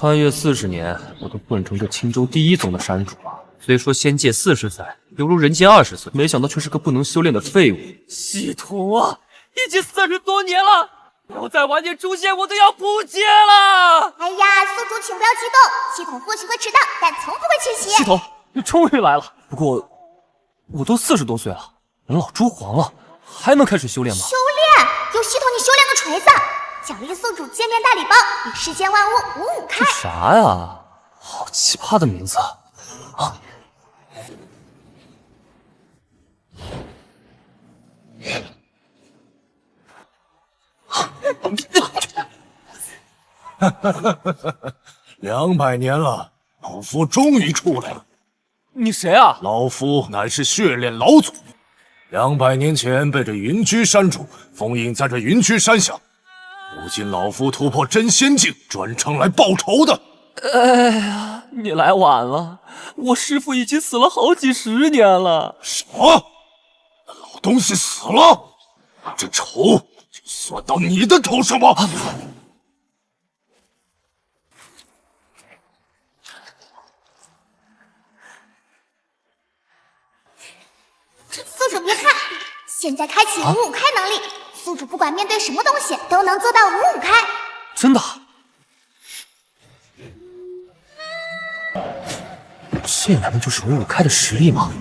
穿越40年，我都混成这青州第1宗的山主了。虽说仙界40载，犹如人间20岁，没想到却是个不能修炼的废物。系统啊，已经40多年了，要再晚点出现，我都要扑街了！哎呀，宿主请不要激动，系统或许会迟到，但从不会缺席。系统，你终于来了。不过，我都40多岁了，人老珠黄了，还能开始修炼吗？修炼？有系统你修炼个锤子！奖励宿主见面大礼包，与世间万物五五开。这啥呀？好奇葩的名字啊！200年了，老夫终于出来了。你谁啊？老夫乃是血炼老祖，200年前被这云居山主封印在这云居山下，如今老夫突破真仙境，专程来报仇的。哎呀，你来晚了，我师父已经死了好几10年了。什么？那老东西死了？这仇就算到你的头上吧。宿主别看，现在开启五五开能力，宿主不管面对什么东西都能做到五五开。真的？这难道就是55开的实力吗？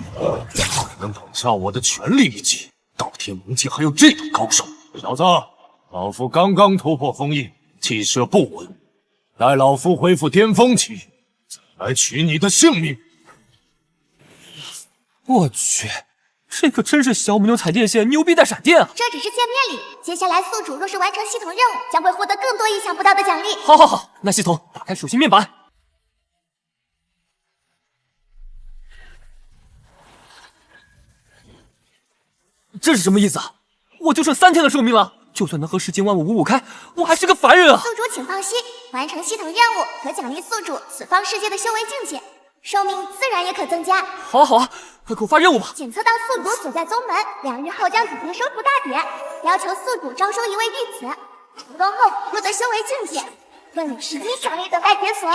能挡下我的全力一击，道天盟界还有这种高手？小子，老夫刚刚突破封印，气势不稳，待老夫恢复巅峰期，再来取你的性命。我去，这可真是小母牛踩电线，牛逼带闪电啊！这只是见面礼，接下来宿主若是完成系统任务，将会获得更多意想不到的奖励。好，那系统打开属性面板。这是什么意思啊？我就剩3天的寿命了，就算能和世间万物五五开，我还是个凡人啊！宿主请放心，完成系统任务可奖励宿主此方世界的修为境界，寿命自然也可增加。好啊，快给我发任务吧！检测到宿主所在宗门，2日后将举行收徒大典，要求宿主招收1位弟子，成功后获得修为境界，更有10金奖励等待解锁。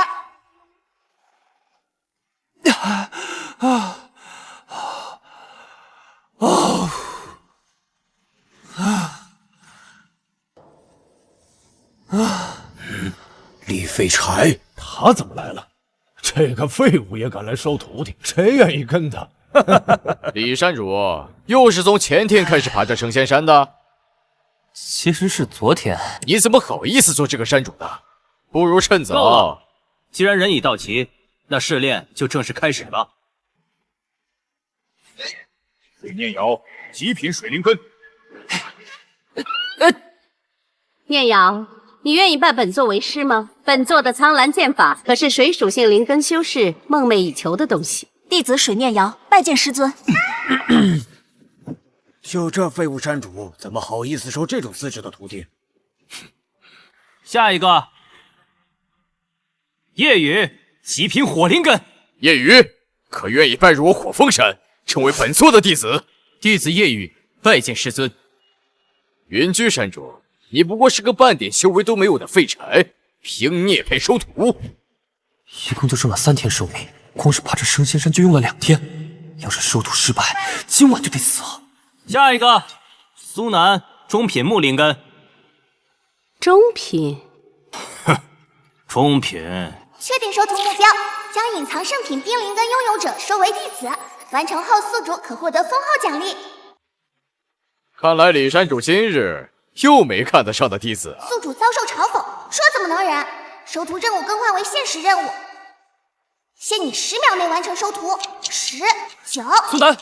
李废柴，他怎么来了？这个废物也敢来收徒弟，谁愿意跟他？李山主又是从前天开始爬这圣仙山的？其实是昨天。你怎么好意思做这个山主的？不如趁早。够了！既然人已到齐，那试炼就正式开始吧。水念瑶，极品水灵根。念瑶，你愿意拜本座为师吗？本座的苍蓝剑法可是水属性灵根修士梦寐以求的东西。弟子水念瑶拜见师尊。就这废物山主，怎么好意思收这种资质的徒弟？下一个，夜雨，极品火灵根。夜雨，可愿意拜入我火凤山，成为本座的弟子？弟子夜雨拜见师尊。云居山主，你不过是个半点修为都没有的废柴，凭孽配收徒？一共就剩了3天寿命，光是爬这升仙山就用了2天，要是收徒失败，今晚就得死了。下一个，苏南，中品木灵根。中品？中品。确定收徒目标，将隐藏圣品冰灵根拥有者收为弟子，完成后宿主可获得封号奖励。看来李山主今日又没看得上的弟子啊！宿主遭受嘲讽，说怎么能忍？收徒任务更换为限时任务，限你10秒内完成收徒。10、9。苏南，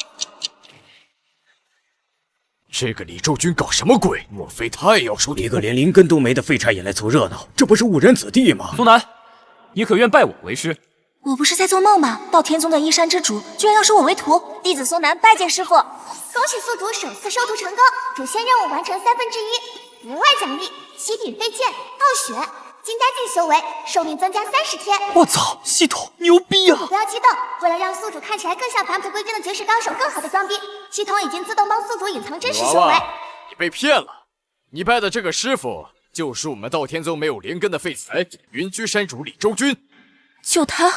这个李周君搞什么鬼？莫非他也要收徒？一个连灵根都没的废柴也来凑热闹，这不是误人子弟吗？苏南，你可愿拜我为师？我不是在做梦吗？道天宗的依山之主居然要收我为徒，弟子苏南拜见师傅。恭喜宿主首次收徒成功，主线任务完成1/3，额外奖励极品飞剑、暴雪、金丹境修为，寿命增加30天。我操，系统牛逼啊！不要激动，为了让宿主看起来更像返璞归真的绝世高手，更好的装逼，系统已经自动帮宿主隐藏真实修为。你被骗了，你拜的这个师傅就是我们道天宗没有灵根的废材云居山主李周君。就他？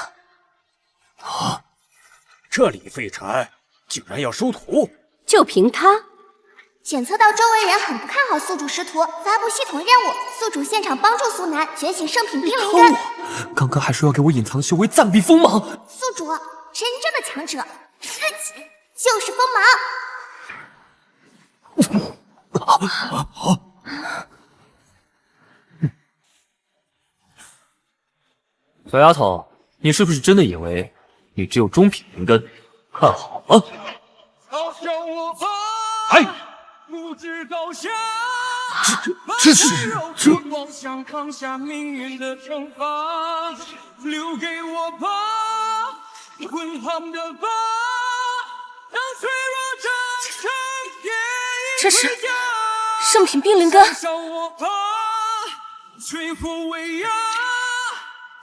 啊！这李废柴竟然要收徒！就凭他？检测到周围人很不看好宿主师徒，发布系统任务，宿主现场帮助苏南觉醒圣品冰灵根。刚刚还说要给我隐藏修为，暂避锋芒。宿主，真正的强者，自己就是锋芒。小丫头，你是不是真的以为你只有中品灵根？看好了！哎，这想扛下命运的惩罚，留给我吧，滚烫的吧，让脆弱战胜别人。这是圣品冰灵根。摧毁威压，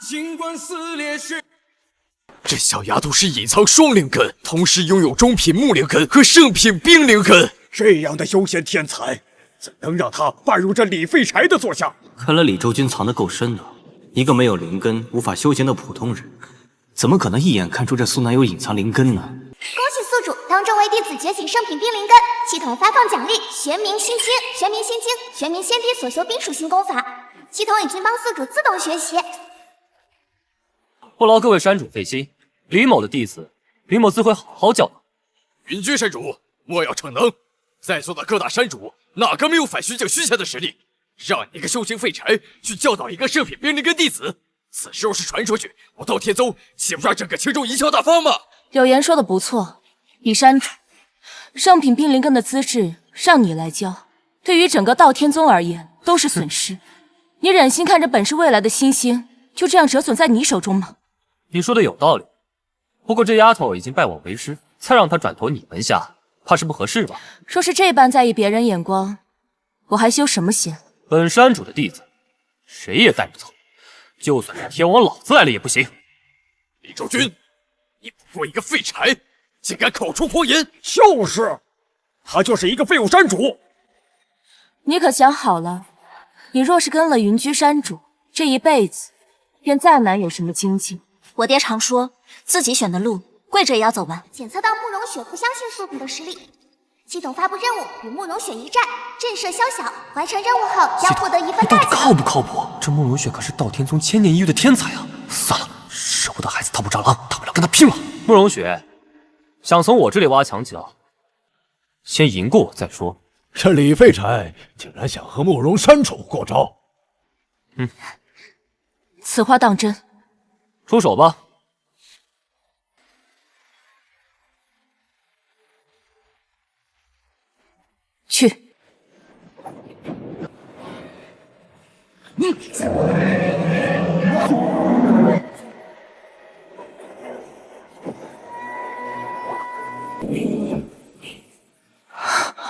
尽管撕裂血。这小丫头是隐藏双灵根，同时拥有中品木灵根和圣品冰灵根。这样的修仙天才，怎能让他拜入这李废柴的座下？看来李周君藏得够深的。一个没有灵根、无法修仙的普通人，怎么可能一眼看出这苏南有隐藏灵根呢？恭喜宿主当众为弟子觉醒圣品冰灵根，系统发放奖励：玄冥心经、玄冥心经、玄冥先帝所修冰属性功法。系统已经帮宿主自动学习。不劳各位山主费心，李某的弟子，李某自会好好教导。云居山主，莫要逞能！在座的各大山主，哪个没有反虚境虚仙的实力？让你一个修行废柴去教导一个圣品冰灵根弟子，此事要是传出去，我道天宗岂不让整个青州贻笑大方吗？柳岩说的不错，李山主，圣品冰灵根的资质让你来教，对于整个道天宗而言都是损失。你忍心看着本是未来的新星就这样折损在你手中吗？你说的有道理，不过这丫头已经拜我为师，再让她转投你门下，怕是不合适吧？若是这般在意别人眼光，我还修什么仙？本山主的弟子，谁也带不走，就算是天王老子来了也不行。李周君，你不过一个废柴，竟敢口出狂言！就是，他就是一个废物山主。你可想好了，你若是跟了云居山主，这一辈子便再难有什么精进。我爹常说，自己选的路，跪着也要走完。检测到慕容雪不相信宿主的实力，系统发布任务：与慕容雪一战，震慑宵小。完成任务后将获得一份大奖。靠不靠谱？这慕容雪可是道天宗千年一遇的天才啊！算了，舍不得孩子套不着狼，大不了跟他拼了。慕容雪，想从我这里挖墙脚，先赢过我再说。这李废柴竟然想和慕容山主过招，此话当真？出手吧。去。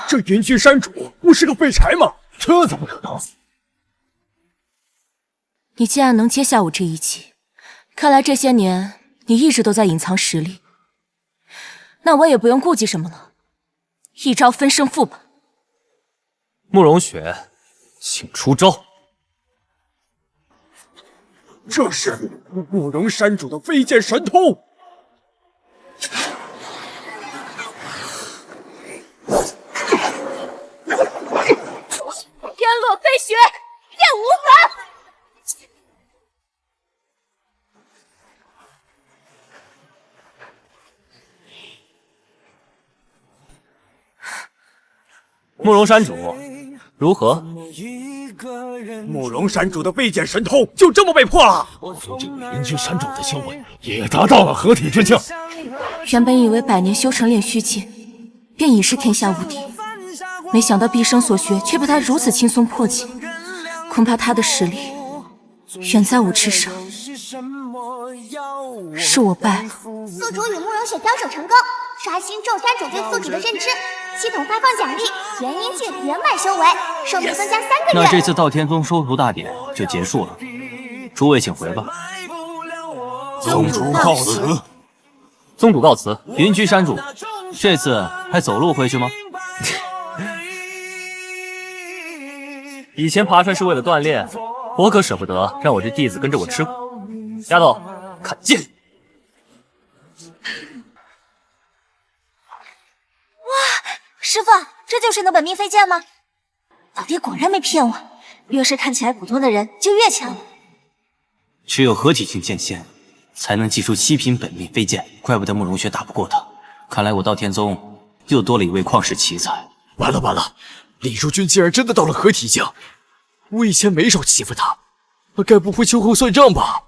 这云居山主不是个废柴吗？这怎么可能？你既然能接下我这一击，看来这些年你一直都在隐藏实力。那我也不用顾忌什么了，一招分胜负吧。慕容雪，请出招。这是慕容山主的飞剑神通。天落飞雪，剑无痕。慕容山主，如何？慕容山主的飞剑神通就这么被破了？这个云居山主的修为也达到了合体之境。原本以为百年修成炼虚境，便已是天下无敌，没想到毕生所学却被他如此轻松破解。恐怕他的实力远在我之上，是我败了。宿主与慕容雪交手成功，刷新众山主对宿主的认知。系统发放奖励：元婴境圆满修为，寿命增加3个月。那这次道天宗收徒大典就结束了，诸位请回吧。宗主告辞。宗主告辞。云居山主，这次还走路回去吗？以前爬山是为了锻炼，我可舍不得让我这弟子跟着我吃苦。丫头，看剑！师傅，这就是你的本命飞剑吗？老爹果然没骗我，越是看起来普通的人就越强。只有合体境剑仙才能祭出7品本命飞剑，怪不得慕容轩打不过他。看来我道天宗又多了一位旷世奇才。完了完了，李如君竟然真的到了合体境，我以前没少欺负他，该不会秋后算账吧？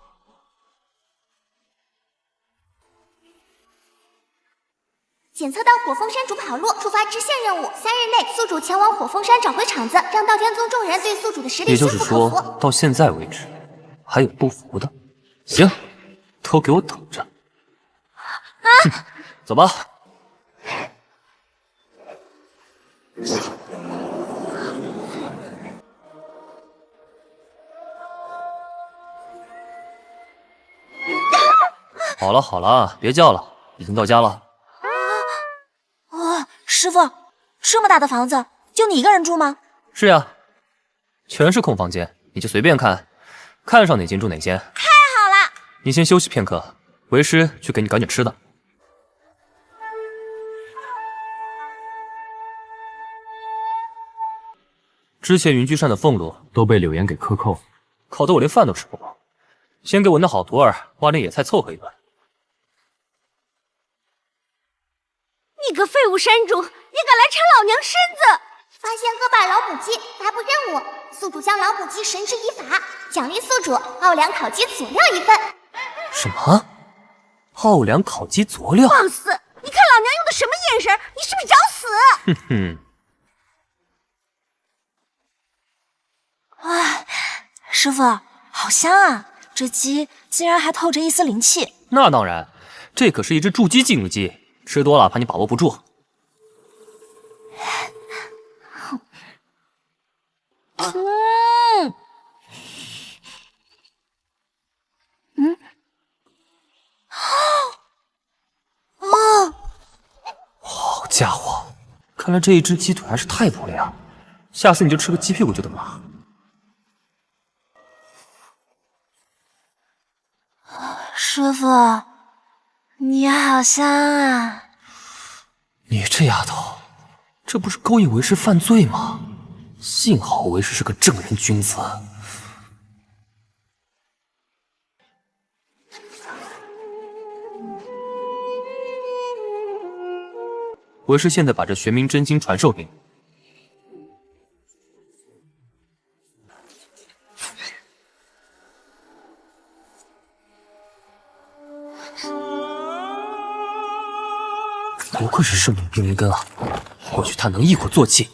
检测到火凤山主跑路，触发支线任务，3日内宿主前往火凤山找回场子，让道天宗众人对宿主的实力也就是心服口服。说，到现在为止，还有不服的。行，都给我等着。哼，走吧。好了好了，别叫了，已经到家了。师傅，这么大的房子，就你一个人住吗？是呀，全是空房间，你就随便看，看上哪间住哪间。太好了！你先休息片刻，为师去给你搞点吃的。之前云居山的俸禄都被柳岩给克扣，搞得我连饭都吃不饱。先给我那好徒儿挖点野菜凑合一顿。你个废物山主，你敢来缠老娘身子！发现恶霸老母鸡，发布任务：宿主将老母鸡绳之以法，奖励宿主奥良烤鸡佐料1份。什么？奥良烤鸡佐料？放肆！你看老娘用的什么眼神？你是不是找死？哼哼。哇，师傅，好香啊！这鸡竟然还透着一丝灵气。那当然，这可是一只筑基境的鸡，吃多了怕你把握不住。好家伙，看来这一只鸡腿还是太薄了呀！下次你就吃个鸡屁股就得了。师傅，你好香啊！你这丫头，这不是勾引为师犯罪吗？幸好为师是个正人君子。为师现在把这玄冥真经传授给你。不愧是圣品冰灵根啊！或许它能一鼓作气，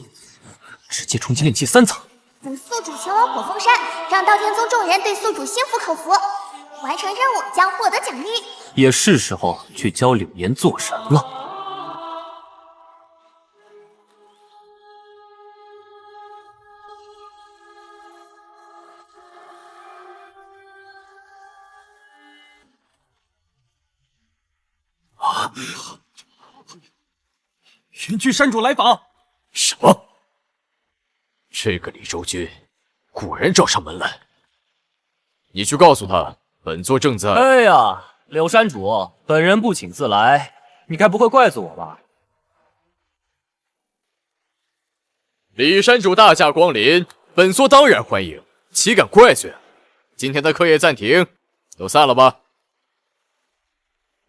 直接冲击炼气3层。等宿主前往火凤山，让道天宗众人对宿主心服口服，完成任务将获得奖励。也是时候去教柳岩做人了。云居山主来访。什么？这个李周君果然找上门来。你去告诉他，本座正在……哎呀，柳山主，本人不请自来，你该不会怪罪我吧？李山主大驾光临，本座当然欢迎，岂敢怪罪？今天的课业暂停，都散了吧。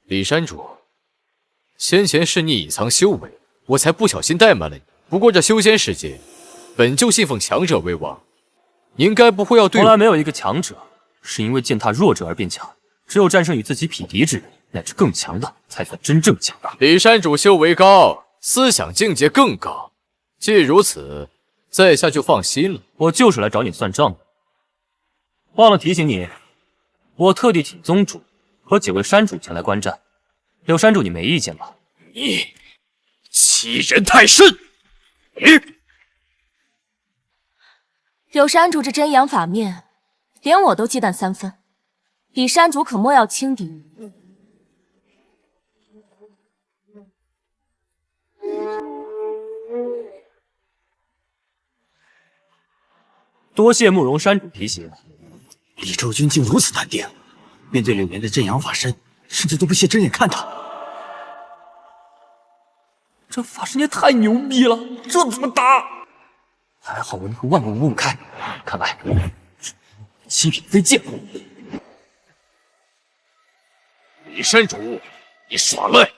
李山主，先前是你隐藏修为，我才不小心怠慢了你。不过这修仙世界本就信奉强者为王，您该不会要对我……从来没有一个强者是因为践踏弱者而变强，只有战胜与自己匹敌之人，乃至更强的，才算真正强大。李山主修为高，思想境界更高，既如此，在下就放心了。我就是来找你算账的。忘了提醒你，我特地请宗主和几位山主前来观战。柳山主，你没意见吧？你欺人太甚！柳山主这真阳法面，连我都忌惮3分。李山主可莫要轻敌。多谢慕容山主提醒。李周君竟如此淡定，面对柳岩的镇阳法身，甚至都不屑睁眼看他。这法身也太牛逼了，这怎么打？还好我那个万物五五开，看来七品飞剑。李山主，你耍赖！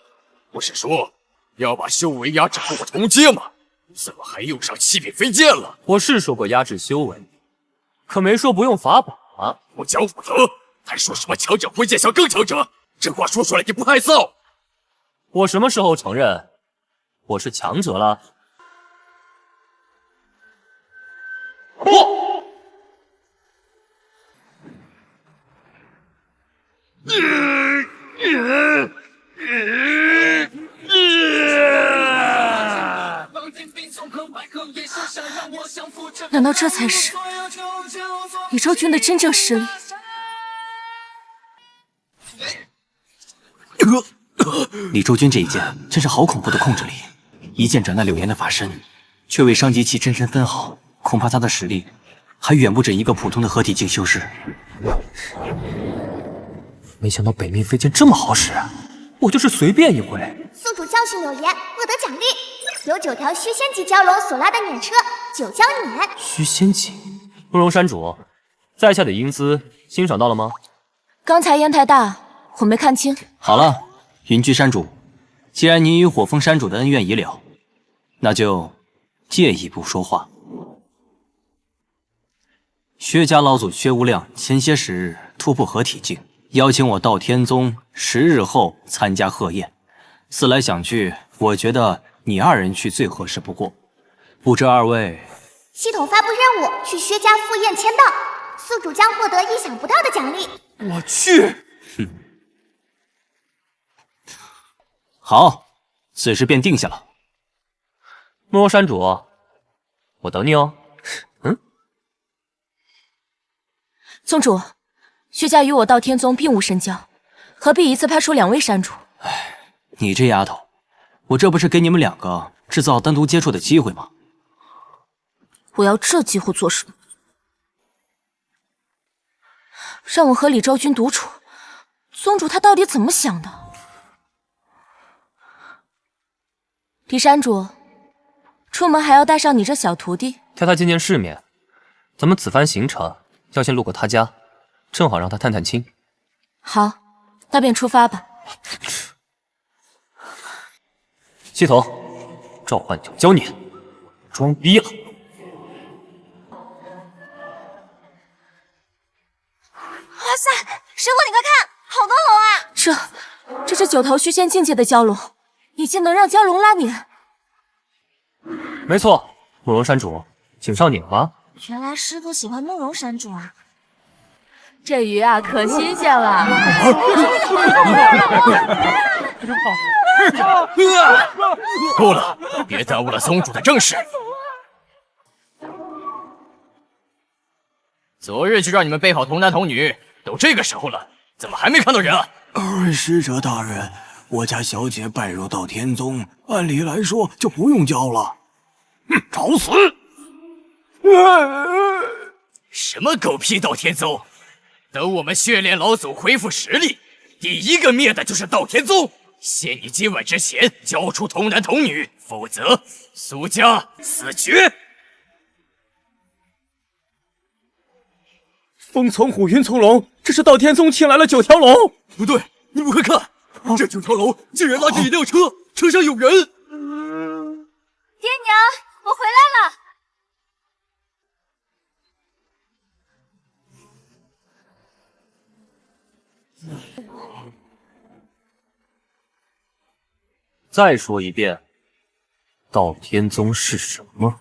不是说要把修为压制后重阶吗？怎么还用上七品飞剑了？我是说过压制修为，可没说不用法宝啊！不讲武德，还说什么强者挥剑向更强者？这话说出来你不害臊？我什么时候承认我是强者了？难道这才是李周君的真正实力？李周君这一剑真是好恐怖的控制力，一剑斩断柳岩的法身，却未伤及其真身分毫，恐怕他的实力还远不止一个普通的合体境修士。没想到北冥飞剑这么好使，我就是随便一挥。宿主教训柳岩，获得奖励，有9条虚仙级蛟龙所拉的辇车，9蛟辇。虚仙级，慕容山主，在下的英姿欣赏到了吗？刚才烟太大，我没看清。好了，云居山主，既然你与火凤山主的恩怨已了，那就借一步说话。薛家老祖薛无量前些时日突破合体境，邀请我道天宗10日后参加贺宴。思来想去，我觉得你2人去最合适不过。不知2位……系统发布任务，去薛家赴宴签到，宿主将获得意想不到的奖励。我去！好，此事便定下了。慕容山主，我等你哦。宗主，薛家与我道天宗并无深交，何必一次派出2位山主？你这丫头，我这不是给你们2个制造单独接触的机会吗？我要这机会做什么？让我和李昭君独处，宗主他到底怎么想的？李山主，出门还要带上你这小徒弟？带他见见世面，咱们此番行程要先路过他家，正好让他探探亲。好，那便出发吧。系统，召唤九蛟辇，装逼了。哇塞，师傅你快看，好多龙啊！这是9头虚仙境界的蛟龙，你竟能让蛟龙拉碾？没错，慕容山主，请上碾吧。原来师傅喜欢慕容山主啊！这鱼啊，可新鲜了。够了，别耽误了宗主的正事。昨日就让你们备好童男童女，都这个时候了，怎么还没看到人啊2位使者大人，我家小姐拜入道天宗，按理来说就不用交了。找死！什么狗屁道天宗！等我们血炼老祖恢复实力，第一个灭的就是道天宗。限你今晚之前交出童男童女，否则苏家死绝！风从虎，云从龙，这是道天宗请来了9条龙。不对，你们快看，这9条龙竟然拉着一辆车，车上有人。爹娘，我回来了。再说一遍，道天宗是什么？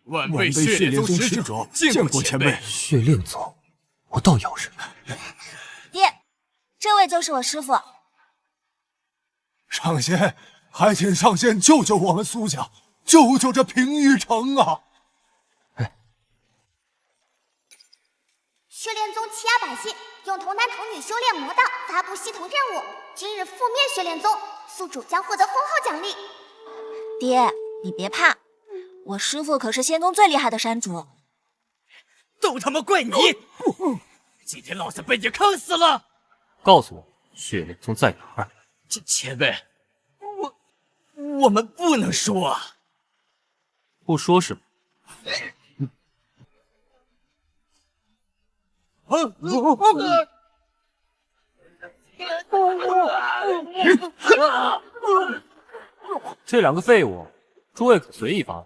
万辈血炼宗使者，见过前辈。血炼宗，我倒有人。爹，这位就是我师傅。上仙，还请上仙救救我们苏家，救救这平玉城啊！血炼宗欺压百姓，用童男童女修炼魔道，发布系统任务。今日覆灭血炼宗，宿主将获得封号奖励。爹，你别怕，我师父可是仙宗最厉害的山主。都他妈怪你！今天老子被你坑死了！告诉我，血莲宗在哪儿？前辈，我们不能说啊。不说是吗？这两个废物，诸位可随意发，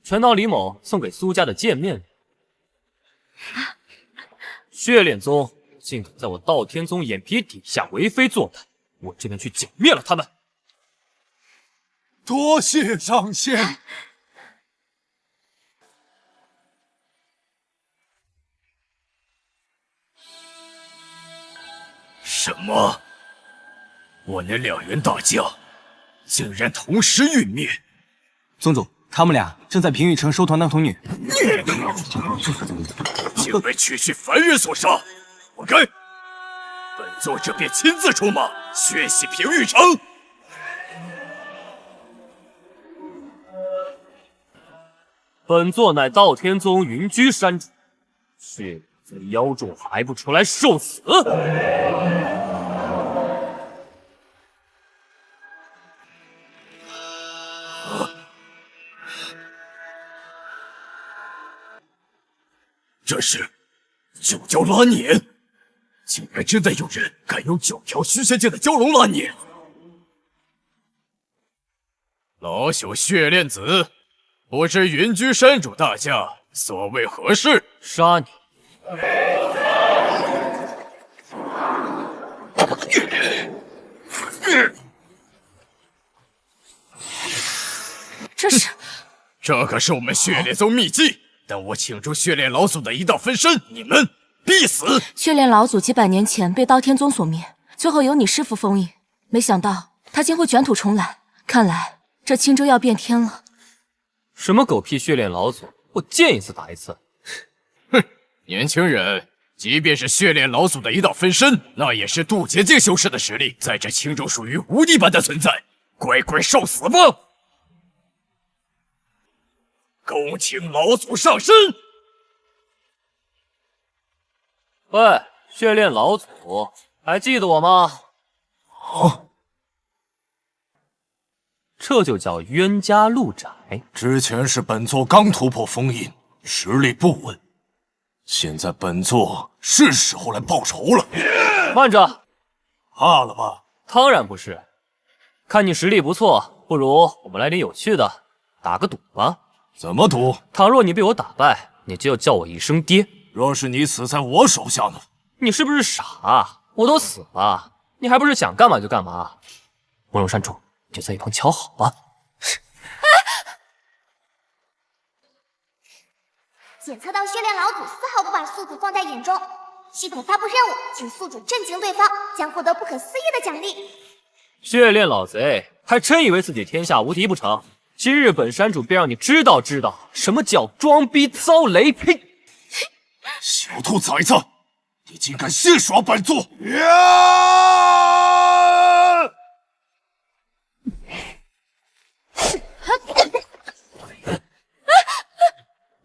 全当李某送给苏家的见面礼。血炼宗竟敢在我道天宗眼皮底下为非作歹，我这边去剿灭了他们。多谢上仙。什么？我那两员大将竟然同时陨灭！宗主，他们俩正在平玉城收团男童女，竟被区区凡人所杀，活该！本座这便亲自出马，血洗平玉城。本座乃道天宗云居山主，血在妖众还不出来受死！这是九蛟拉碾，竟然真的有人敢用9条虚仙境的蛟龙拉碾！老朽血炼子，不知云居山主大驾所谓何事？杀你！这可是我们血炼宗秘技，等我请出血炼老祖的一道分身，你们必死！血炼老祖几百年前被刀天宗所灭，最后由你师父封印，没想到他竟会卷土重来，看来这青州要变天了。什么狗屁血炼老祖，我见一次打一次。哼，年轻人，即便是血炼老祖的一道分身，那也是渡劫境修士的实力，在这青州属于无敌般的存在，乖乖受死吧！恭请老祖上身。喂，血炼老祖，还记得我吗？这就叫冤家路窄。之前是本座刚突破封印，实力不稳，现在本座是时候来报仇了。慢着，怕了吧？当然不是。看你实力不错，不如我们来点有趣的，打个赌吧。怎么赌？倘若你被我打败，你就要叫我一声爹。若是你死在我手下呢？你是不是傻啊？我都死了，你还不是想干嘛就干嘛？温柔山主，你就在一旁瞧好吧。检测到血炼老祖丝毫不把宿主放在眼中，系统发布任务，请宿主震惊对方，将获得不可思议的奖励。血炼老贼，还真以为自己天下无敌不成？今日本山主便让你知道什么叫装逼遭雷！呸！小兔崽子，你竟敢戏耍本座！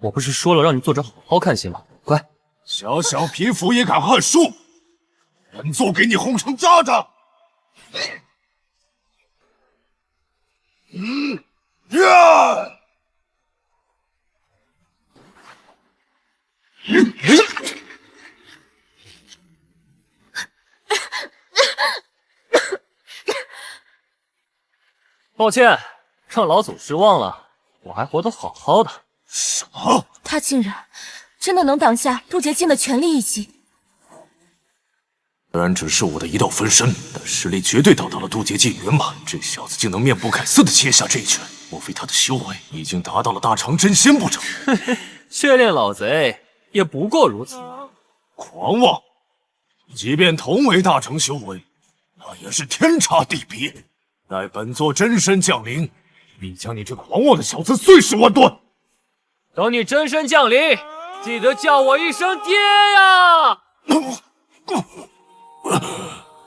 我不是说了让你坐着好好看戏吗？乖。小小皮肤也敢撼树，本座给你轰成渣渣！抱歉，让老祖失望了，我还活得好好的。什么？他竟然真的能挡下渡劫境的全力一击？虽然只是我的一道分身，但实力绝对达到了渡劫境圆满。这小子竟能面不改色的接下这一拳，莫非他的修为已经达到了大成真仙不成？血炼老贼也不过如此。狂妄！即便同为大成修为，那也是天差地别。待本座真身降临，必将你这狂妄的小子碎尸万段。等你真身降临，记得叫我一声爹呀！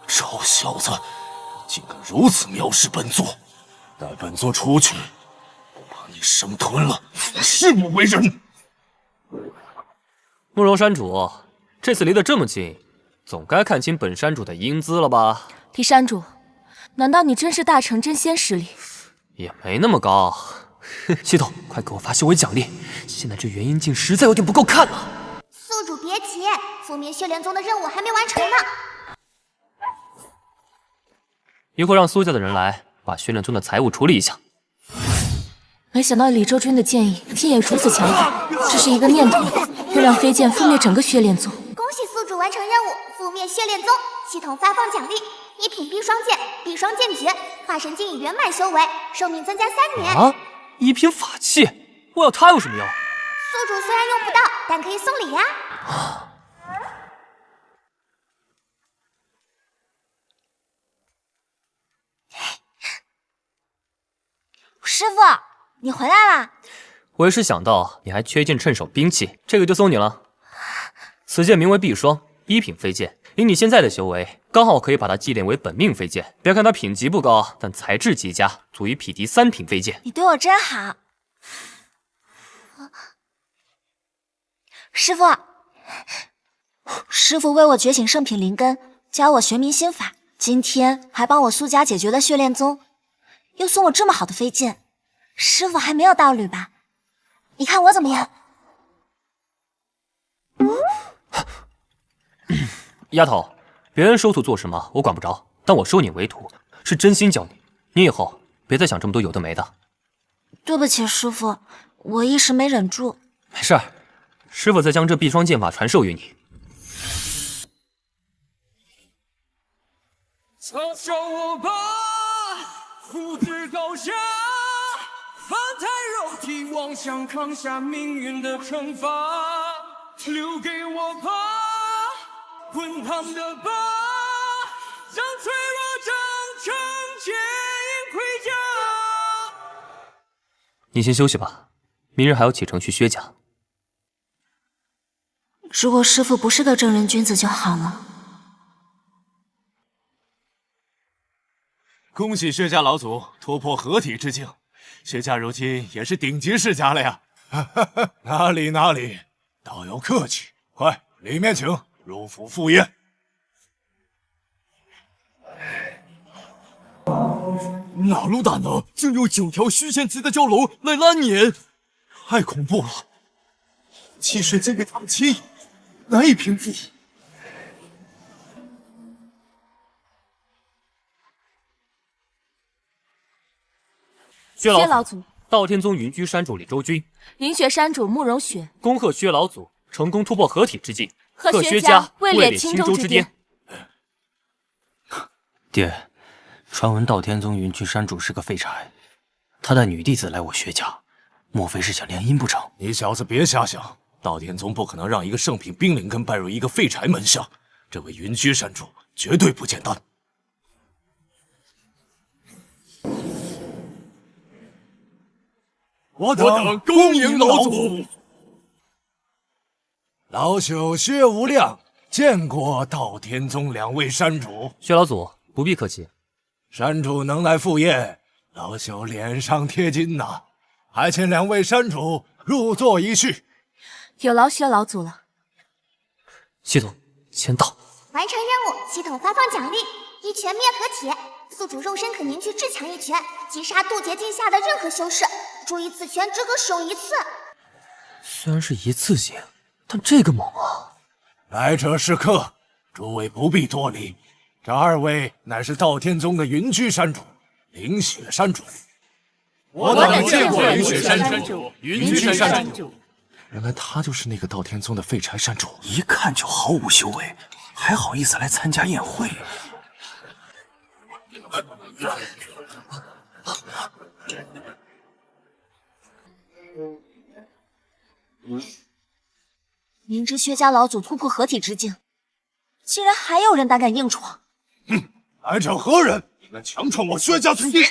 臭小子，竟敢如此藐视本座！待本座出去，不怕你生吞了，誓不为人。慕容山主，这次离得这么近，总该看清本山主的英姿了吧？狄山主，难道你真是大成真仙实力？也没那么高。系统，快给我发修为奖励！现在这元婴镜实在有点不够看了。宿主别急，覆灭血莲宗的任务还没完成呢。一会儿让苏家的人来，把血莲宗的财务处理一下。没想到李周君的建议竟也如此强大，只是一个念头，就让飞剑覆灭整个血莲宗。恭喜宿主完成任务，覆灭血莲宗。系统发放奖励：一品碧霜剑，碧霜剑诀，化神境已圆满修为，寿命增加3年。啊！一品法器，我要它有什么用？宿主虽然用不到，但可以送礼呀。师傅，你回来啦！我也是想到你还缺一件趁手兵器，这个就送你了。此剑名为碧霜，一品飞剑。以你现在的修为，刚好可以把它祭炼为本命飞剑。别看它品级不高，但材质极佳，足以匹敌3品飞剑。你对我真好，师傅。师傅为我觉醒圣品灵根，教我玄冥心法，今天还帮我苏家解决了血炼宗，又送我这么好的飞剑，师傅还没有道侣吧？你看我怎么样？丫头，别人收徒做什么我管不着，但我收你为徒是真心教你，你以后别再想这么多有的没的。对不起，师傅，我一时没忍住。没事儿，师傅再将这碧霜剑法传授于你。嘲笑我吧，复制高下，翻太肉体，妄想扛下命运的惩罚，留给我吧，滚烫的疤，让脆弱长成坚硬盔甲。你先休息吧，明日还要启程去薛家。如果师傅不是个正人君子就好了。恭喜薛家老祖突破合体之境，薛家如今也是顶级世家了呀！哪里哪里，道友客气，快里面请，入府赴宴。哪路大能，竟用9条虚仙级的蛟龙来拉碾？太恐怖了！气水竟给他们欺，难以平复。薛老祖，道天宗云居山主李周君，灵雪山主慕容雪，恭贺薛老祖成功突破合体之境，贺薛家位列青州之巅。爹，传闻道天宗云居山主是个废柴，他带女弟子来我薛家，莫非是想联姻不成？你小子别瞎想，道天宗不可能让一个圣品冰灵根拜入一个废柴门下，这位云居山主绝对不简单。我等恭迎老祖。老朽薛无量见过道天宗2位山主。薛老祖不必客气，山主能来赴宴，老朽脸上贴金呐，还请2位山主入座一叙。有劳薛老祖了。系统签到。完成任务，系统发放奖励：一拳灭合体，宿主肉身可凝聚至强一拳，击杀渡劫境下的任何修士。注意，此拳只可使用1次。虽然是一次性，但这个猛啊！来者是客，诸位不必多礼。这2位乃是道天宗的云居山主、灵雪山主。我等见过灵雪山主、云居山主。原来他就是那个道天宗的废柴山主，一看就毫无修为，还好意思来参加宴会。明知薛家老祖突破合体之境，竟然还有人胆敢硬闯！哼，来者何人？敢强闯我薛家土地？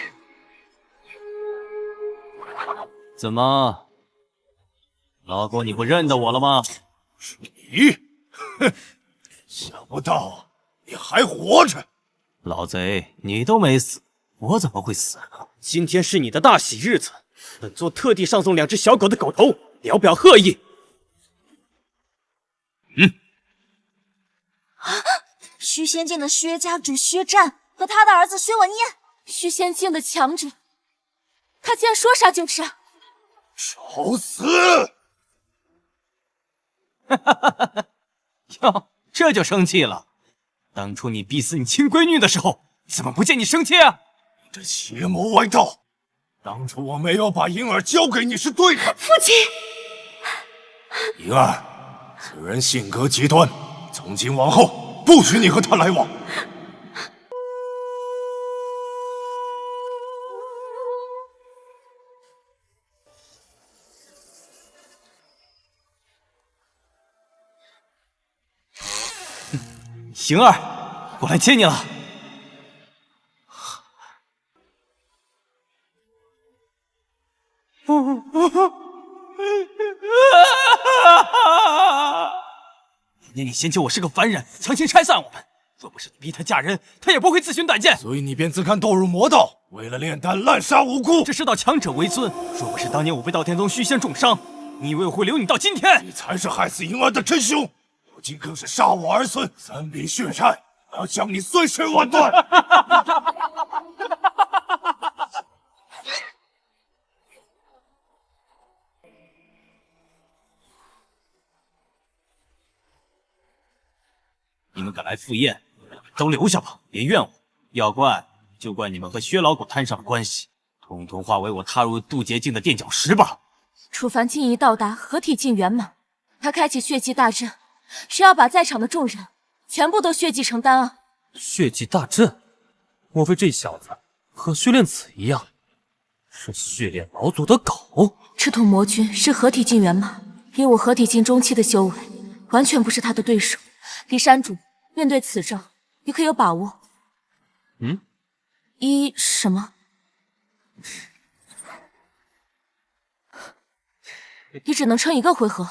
怎么，老公你不认得我了吗？是你？哼，想不到你还活着！老贼，你都没死，我怎么会死？今天是你的大喜日子，本座特地上送2只小狗的狗头，聊表贺意。虚仙境的薛家主薛战和他的儿子薛文彦，虚仙境的强者，他竟然说杀就杀！找死！哟，这就生气了？当初你逼死你亲闺女的时候，怎么不见你生气啊？你这邪魔歪道！当初我没有把银儿交给你是对的。父亲，银儿，此人性格极端，从今往后不许你和他来往。行儿，我来接你了。年你嫌弃我是个凡人，强行拆散我们。若不是你逼她嫁人，她也不会自寻短见。所以你便自甘堕入魔道，为了炼丹滥杀无辜。这世道强者为尊，若不是当年我被道天宗虚仙重伤，你以为我会留你到今天？你才是害死银儿的真凶，如今更是杀我儿孙，3笔血债，我要将你碎尸万段！你们敢来赴宴，都留下吧，别怨我。要怪就怪你们和薛老狗摊上了关系，统统化为我踏入渡劫境的垫脚石吧。楚凡今已到达合体境圆满，他开启血祭大阵，是要把在场的众人全部都血祭成丹啊！血祭大阵，莫非这小子和血炼子一样，是血炼老祖的狗？赤土魔君是合体境圆满，以我合体境中期的修为，完全不是他的对手。李山主，面对此仗，你可有把握？什么？你只能撑1个回合，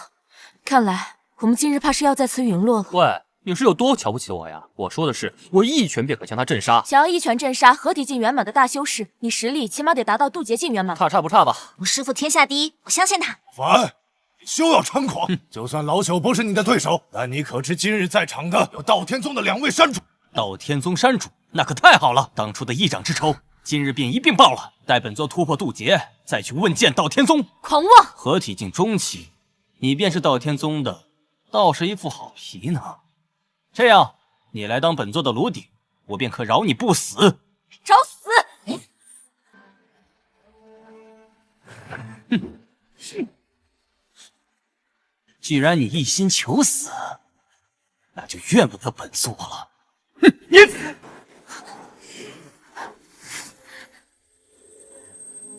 看来我们今日怕是要在此陨落了。喂，你是有多瞧不起我呀？我说的是，我一拳便可将他震杀。想要一拳震杀合体境圆满的大修士，你实力起码得达到渡劫境圆满。差不差吧？我师父天下第一，我相信他。凡，你休要猖狂！就算老朽不是你的对手，但你可知今日在场的有道天宗的2位山主？道天宗山主，那可太好了！当初的一掌之仇，今日便一并报了。待本座突破渡劫，再去问见道天宗。狂妄！合体境中期，你便是道天宗的，倒是一副好皮呢。这样，你来当本座的炉鼎，我便可饶你不死。找死！既然你一心求死，那就怨不得本座了。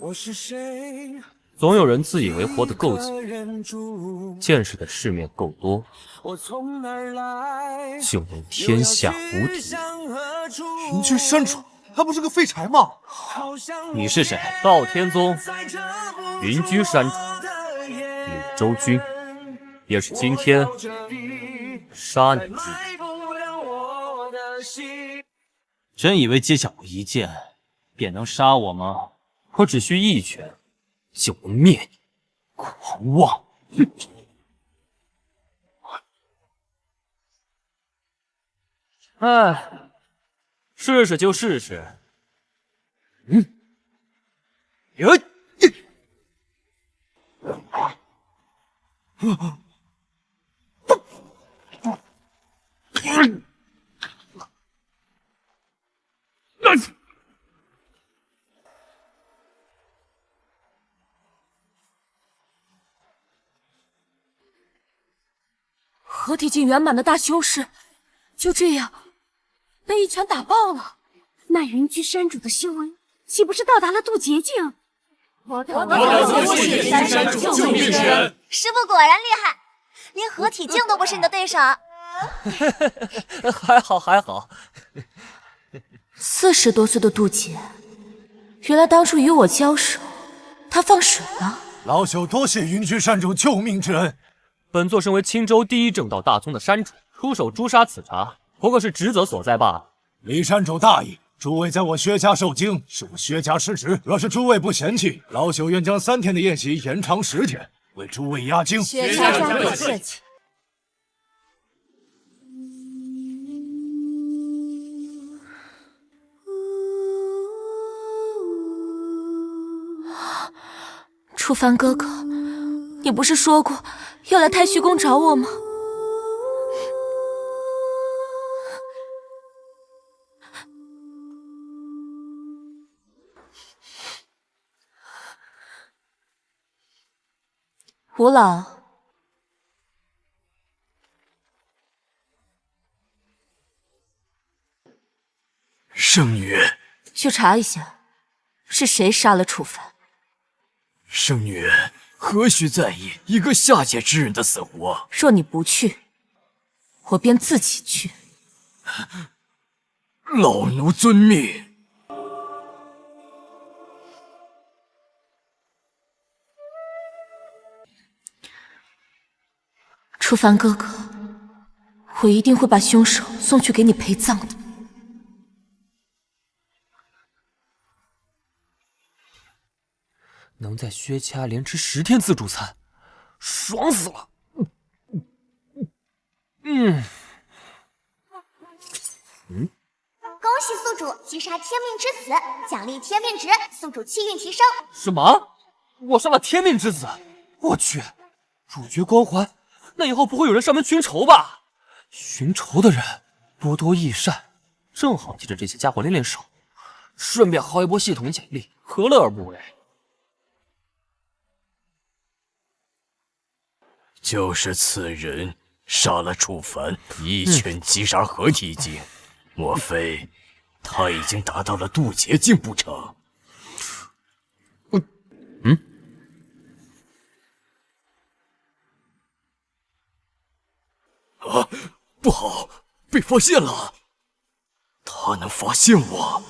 我是谁？总有人自以为活得够久，见识的世面够多，就能天下无敌。云居山主，他不是个废柴吗？你是谁？道天宗云居山主李周君，也是今天杀你之日。真以为接下我一剑便能杀我吗？我只需一拳就能灭你，狂妄！哎，试试就试试。合体境圆满的大修士，就这样被一拳打爆了。那云居山主的修为，岂不是到达了渡劫境？我等血祭山主救命之恩。师傅果然厉害，连合体境都不是你的对手。还好。40多岁的渡劫，原来当初与我交手，他放水了。老朽多谢云居山主救命之恩。本座身为青州第一正道大宗的山主，出手诛杀此茬，不过是职责所在罢了。李山主大意，诸位在我薛家受惊，是我薛家失职。若是诸位不嫌弃，老朽愿将3天的宴席延长10天，为诸位压惊。薛家家不客气。楚凡哥哥，你不是说过要来太虚宫找我吗？吴老，圣女，去查一下，是谁杀了楚凡。圣女何须在意一个下界之人的死活？若你不去，我便自己去。老奴遵命。楚凡哥哥，我一定会把凶手送去给你陪葬的。能在薛家连吃10天自助餐，爽死了！恭喜宿主击杀天命之子，奖励天命值，宿主气运提升。什么？我杀了天命之子？我去，主角光环，那以后不会有人上门寻仇吧？寻仇的人多多益善，正好借着这些家伙练练手，顺便薅一波系统奖励，何乐而不为？就是此人杀了楚凡，一拳击杀合体境。莫非他已经达到了渡劫境不成？啊，不好，被发现了！他能发现我，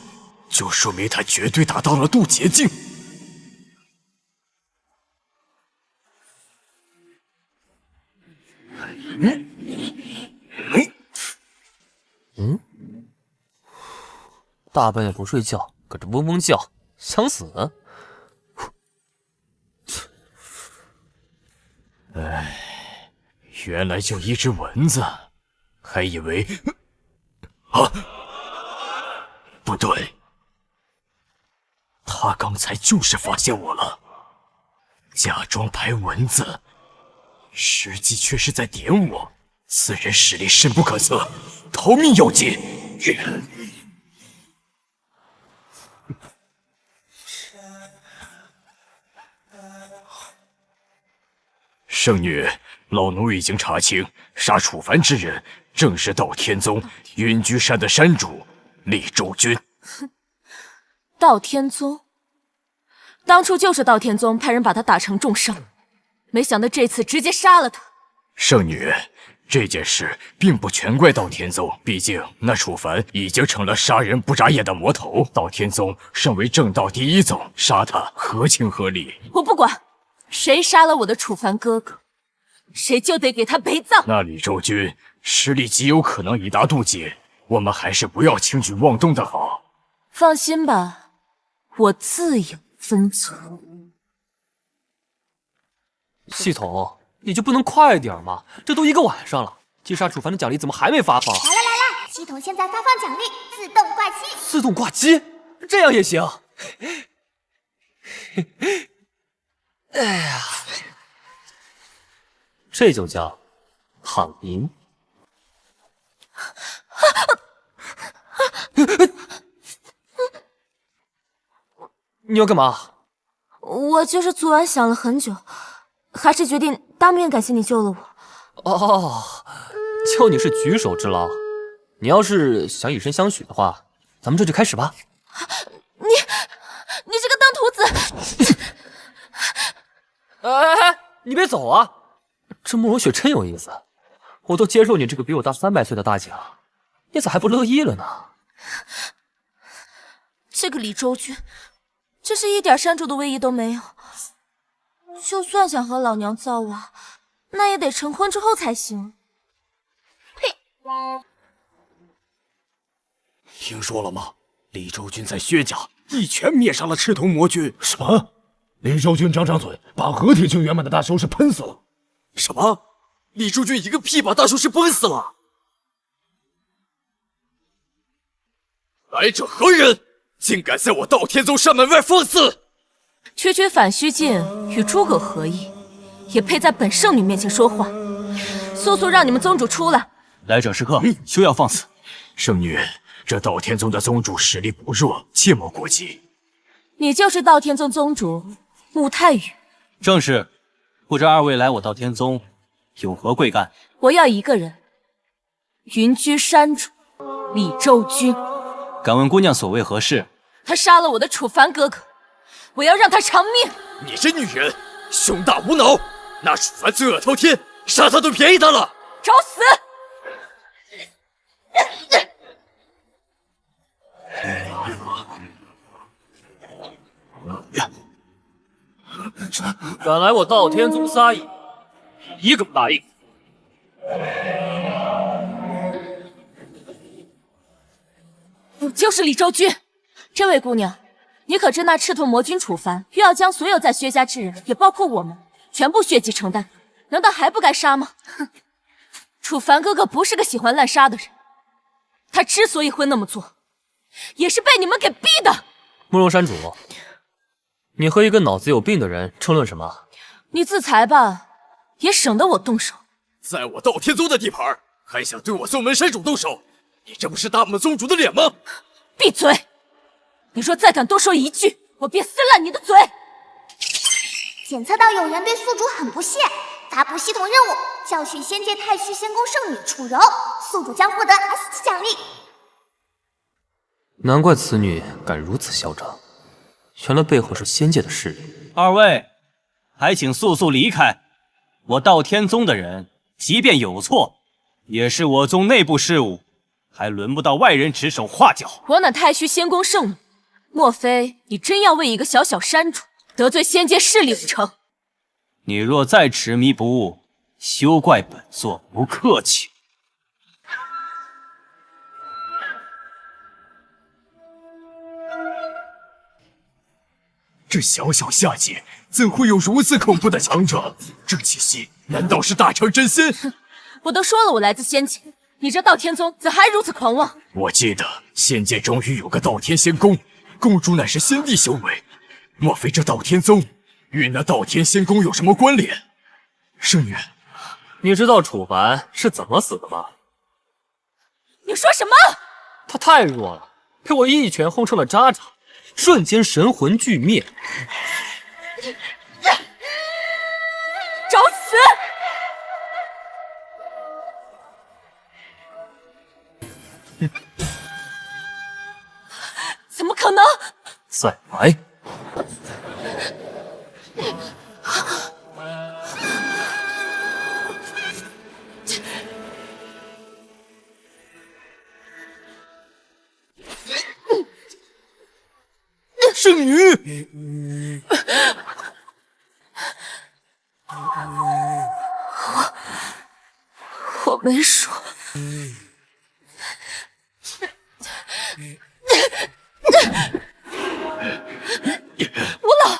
就说明他绝对达到了渡劫境。大半夜不睡觉，搁这嗡嗡叫，想死？唉，原来就一只蚊子，还以为……啊，不对，他刚才就是发现我了，假装拍蚊子，实际却是在点我。此人实力深不可测，逃命要紧。圣女，老奴已经查清，杀楚凡之人正是道天宗云居山的山主厉州君。道天宗，当初就是道天宗派人把他打成重伤，没想到这次直接杀了他。圣女，这件事并不全怪道天宗，毕竟那楚凡已经成了杀人不眨眼的魔头。道天宗身为正道第一宗，杀他合情合理。我不管，谁杀了我的楚凡哥哥，谁就得给他陪葬。那李州君实力极有可能已达渡劫，我们还是不要轻举妄动的好。放心吧，我自有分寸。系统，你就不能快点吗？这都1个晚上了，击杀楚凡的奖励怎么还没发放？来了来了，系统现在发放奖励，自动挂机。自动挂机，这样也行？哎呀，这就叫躺赢。你要干嘛？我就是昨晚想了很久，还是决定当面感谢你救了我。哦，救你是举手之劳，你要是想以身相许的话，咱们这就开始吧。你这个当徒子！哎，你别走啊！这慕容雪真有意思，我都接受你这个比我大300岁的大姐了，你咋还不乐意了呢？这个李州君，真是一点山主的威仪都没有。就算想和老娘造娃，那也得成婚之后才行。听说了吗？李周军在薛家一拳灭杀了赤瞳魔君。什么？李周军张嘴，把合体境圆满的大修士喷死了。什么？李周军一个屁把大修士喷死了？来者何人？竟敢在我道天宗山门外放肆！区反虚境与诸葛何异，也配在本圣女面前说话？速速让你们宗主出来！来者是客，休要放肆！圣女，这道天宗的宗主实力不弱，切莫过激。你就是道天宗宗主穆太宇？正是。不知二位来我道天宗有何贵干？我要一个人，云居山主李周君。敢问姑娘所谓何事？他杀了我的楚凡哥哥，我要让他偿命！你这女人，胸大无脑！那楚凡罪恶滔天，杀他都便宜他了！找死！敢来我道天宗撒野，一个不答应。我就是李周君。这位姑娘，你可知那赤兔魔君楚凡欲要将所有在薛家之人，也包括我们，全部血祭承担，难道还不该杀吗？哼！楚凡哥哥不是个喜欢滥杀的人，他之所以会那么做，也是被你们给逼的。慕容山主，你和一个脑子有病的人争论什么？你自裁吧，也省得我动手。在我道天宗的地盘，还想对我宗门山主动手？你这不是打我们宗主的脸吗？闭嘴！你若再敢多说一句，我便撕烂你的嘴！检测到有人对宿主很不屑，发布系统任务，教训仙界太虚仙宫圣女楚柔，宿主将获得 S 级奖励。难怪此女敢如此嚣张，原来背后是仙界的势力。二位，还请速速离开。我道天宗的人，即便有错，也是我宗内部事务，还轮不到外人指手画脚。我乃太虚仙宫圣女，莫非你真要为一个小小山主得罪仙界势力不成？你若再执迷不悟，休怪本座不客气。这小小下界怎会有如此恐怖的强者？这气息难道是大成真仙？我都说了我来自仙界，你这道天宗怎还如此狂妄？我记得仙界终于有个道天仙宫，宫主乃是仙帝修为，莫非这道天宗与那道天仙宫有什么关联？圣女，你知道楚凡是怎么死的吗？你说什么？他太弱了，被我一拳轰成了渣渣，瞬间神魂俱灭。找死！怎么可能？再来！圣女，我没说。吴老，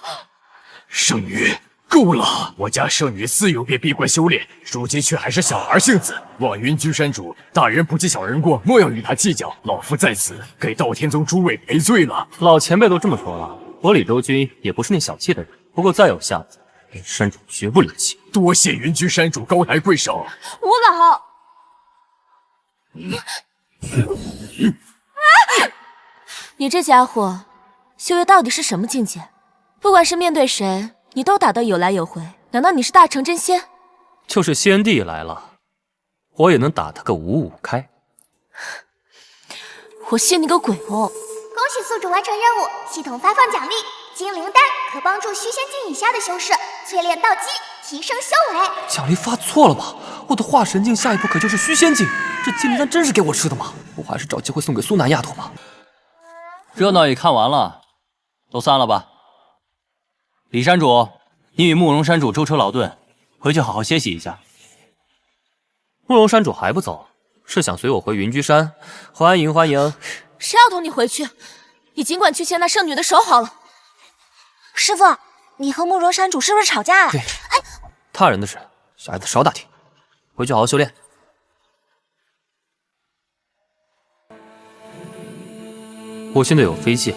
圣女，够了！我家圣女自幼便闭关修炼，如今却还是小孩性子。望云居山主大人不计小人过，莫要与他计较。老夫在此给道天宗诸位赔罪了。老前辈都这么说了，我李周君也不是那小气的人。不过再有下次，山主绝不离弃。多谢云居山主高抬贵手。吴老，你这家伙修为到底是什么境界？不管是面对谁，你都打得有来有回。难道你是大成真仙？就是先帝来了，我也能打他个五五开。我信你个鬼哦！恭喜宿主完成任务，系统发放奖励：精灵丹，可帮助虚仙境以下的修士淬炼道基，提升修为。奖励发错了吧？我的化神境下一步可就是虚仙境，这精灵丹真是给我吃的吗？我还是找机会送给苏南丫头吧。热闹也看完了，都散了吧。李山主，你与慕容山主舟车劳顿，回去好好歇息一下。慕容山主还不走，是想随我回云居山？欢迎欢迎！谁要同你回去？你尽管去牵那圣女的手好了。师傅，你和慕容山主是不是吵架了？对，他人的事，小孩子少打听。回去好好修炼。我现在有飞剑，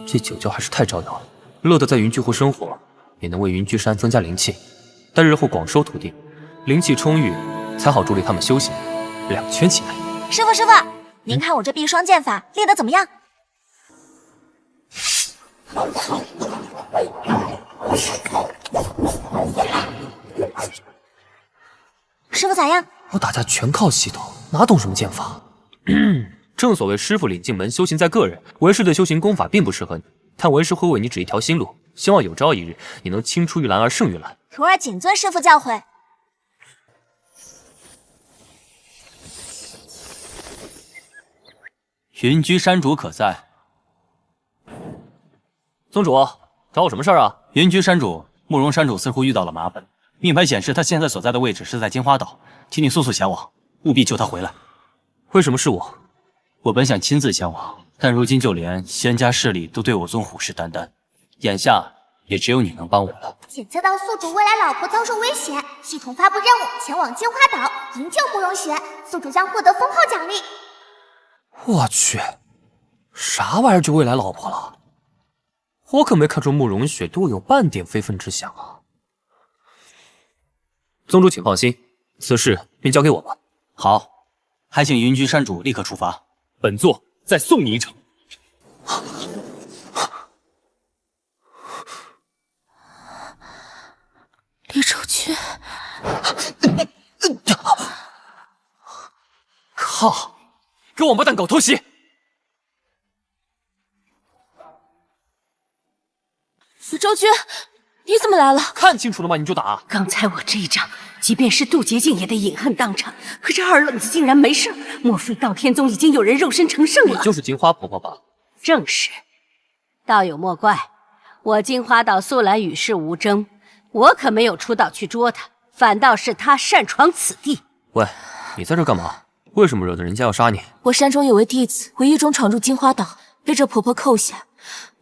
这酒窖还是太招摇了。乐得在云居湖生活，也能为云居山增加灵气。待日后广收徒弟，灵气充裕，才好助力他们修行。两全其美。师傅，您看我这碧霜剑法练得怎么样？师傅咋样？我打架全靠系统，哪懂什么剑法？正所谓师傅领进门，修行在个人。为师的修行功法并不适合你，但为师会为你指一条新路。希望有朝一日你能青出玉兰而胜玉兰。徒儿谨遵师傅教诲。云居山主可在？宗主，找我什么事儿啊？云居山主，慕容山主似乎遇到了麻烦。命牌显示他现在所在的位置是在金花岛，请你速速前往，务必救他回来。为什么是我？我本想亲自前往，但如今就连仙家势力都对我宗虎视眈眈，眼下也只有你能帮我了。检测到宿主未来老婆遭受威胁，系统发布任务前往金花岛营救慕容雪，宿主将获得封号奖励。我去，啥玩意儿就未来老婆了？我可没看出慕容雪对我有半点非分之想啊！宗主请放心，此事便交给我吧。好，还请云居山主立刻出发。本座再送你一程。李守军，靠！给王八蛋搞偷袭！李周军，你怎么来了？看清楚了吗？你就打！刚才我这一掌，即便是杜洁净也得饮恨当场。可这二愣子竟然没事，莫非道天宗已经有人肉身成圣了？你就是金花婆婆吧？正是，道友莫怪，我金花岛素来与世无争，我可没有出岛去捉他，反倒是他擅闯此地。喂，你在这干嘛？为什么惹得人家要杀你？我山中有位弟子无意中闯入金花岛，被这婆婆扣下。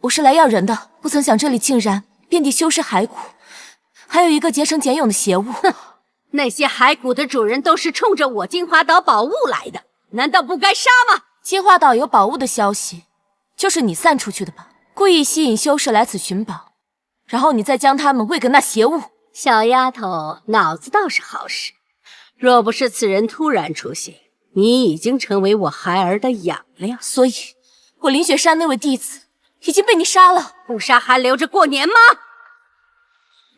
我是来要人的，不曾想这里竟然遍地修尸骸骨，还有一个结成茧蛹的邪物。哼，那些骸骨的主人都是冲着我金花岛宝物来的，难道不该杀吗？金花岛有宝物的消息，就是你散出去的吧？故意吸引修士来此寻宝，然后你再将他们喂给那邪物。小丫头脑子倒是好使，若不是此人突然出现，你已经成为我孩儿的养料。所以，我林雪山那位弟子已经被你杀了，不杀还留着过年吗？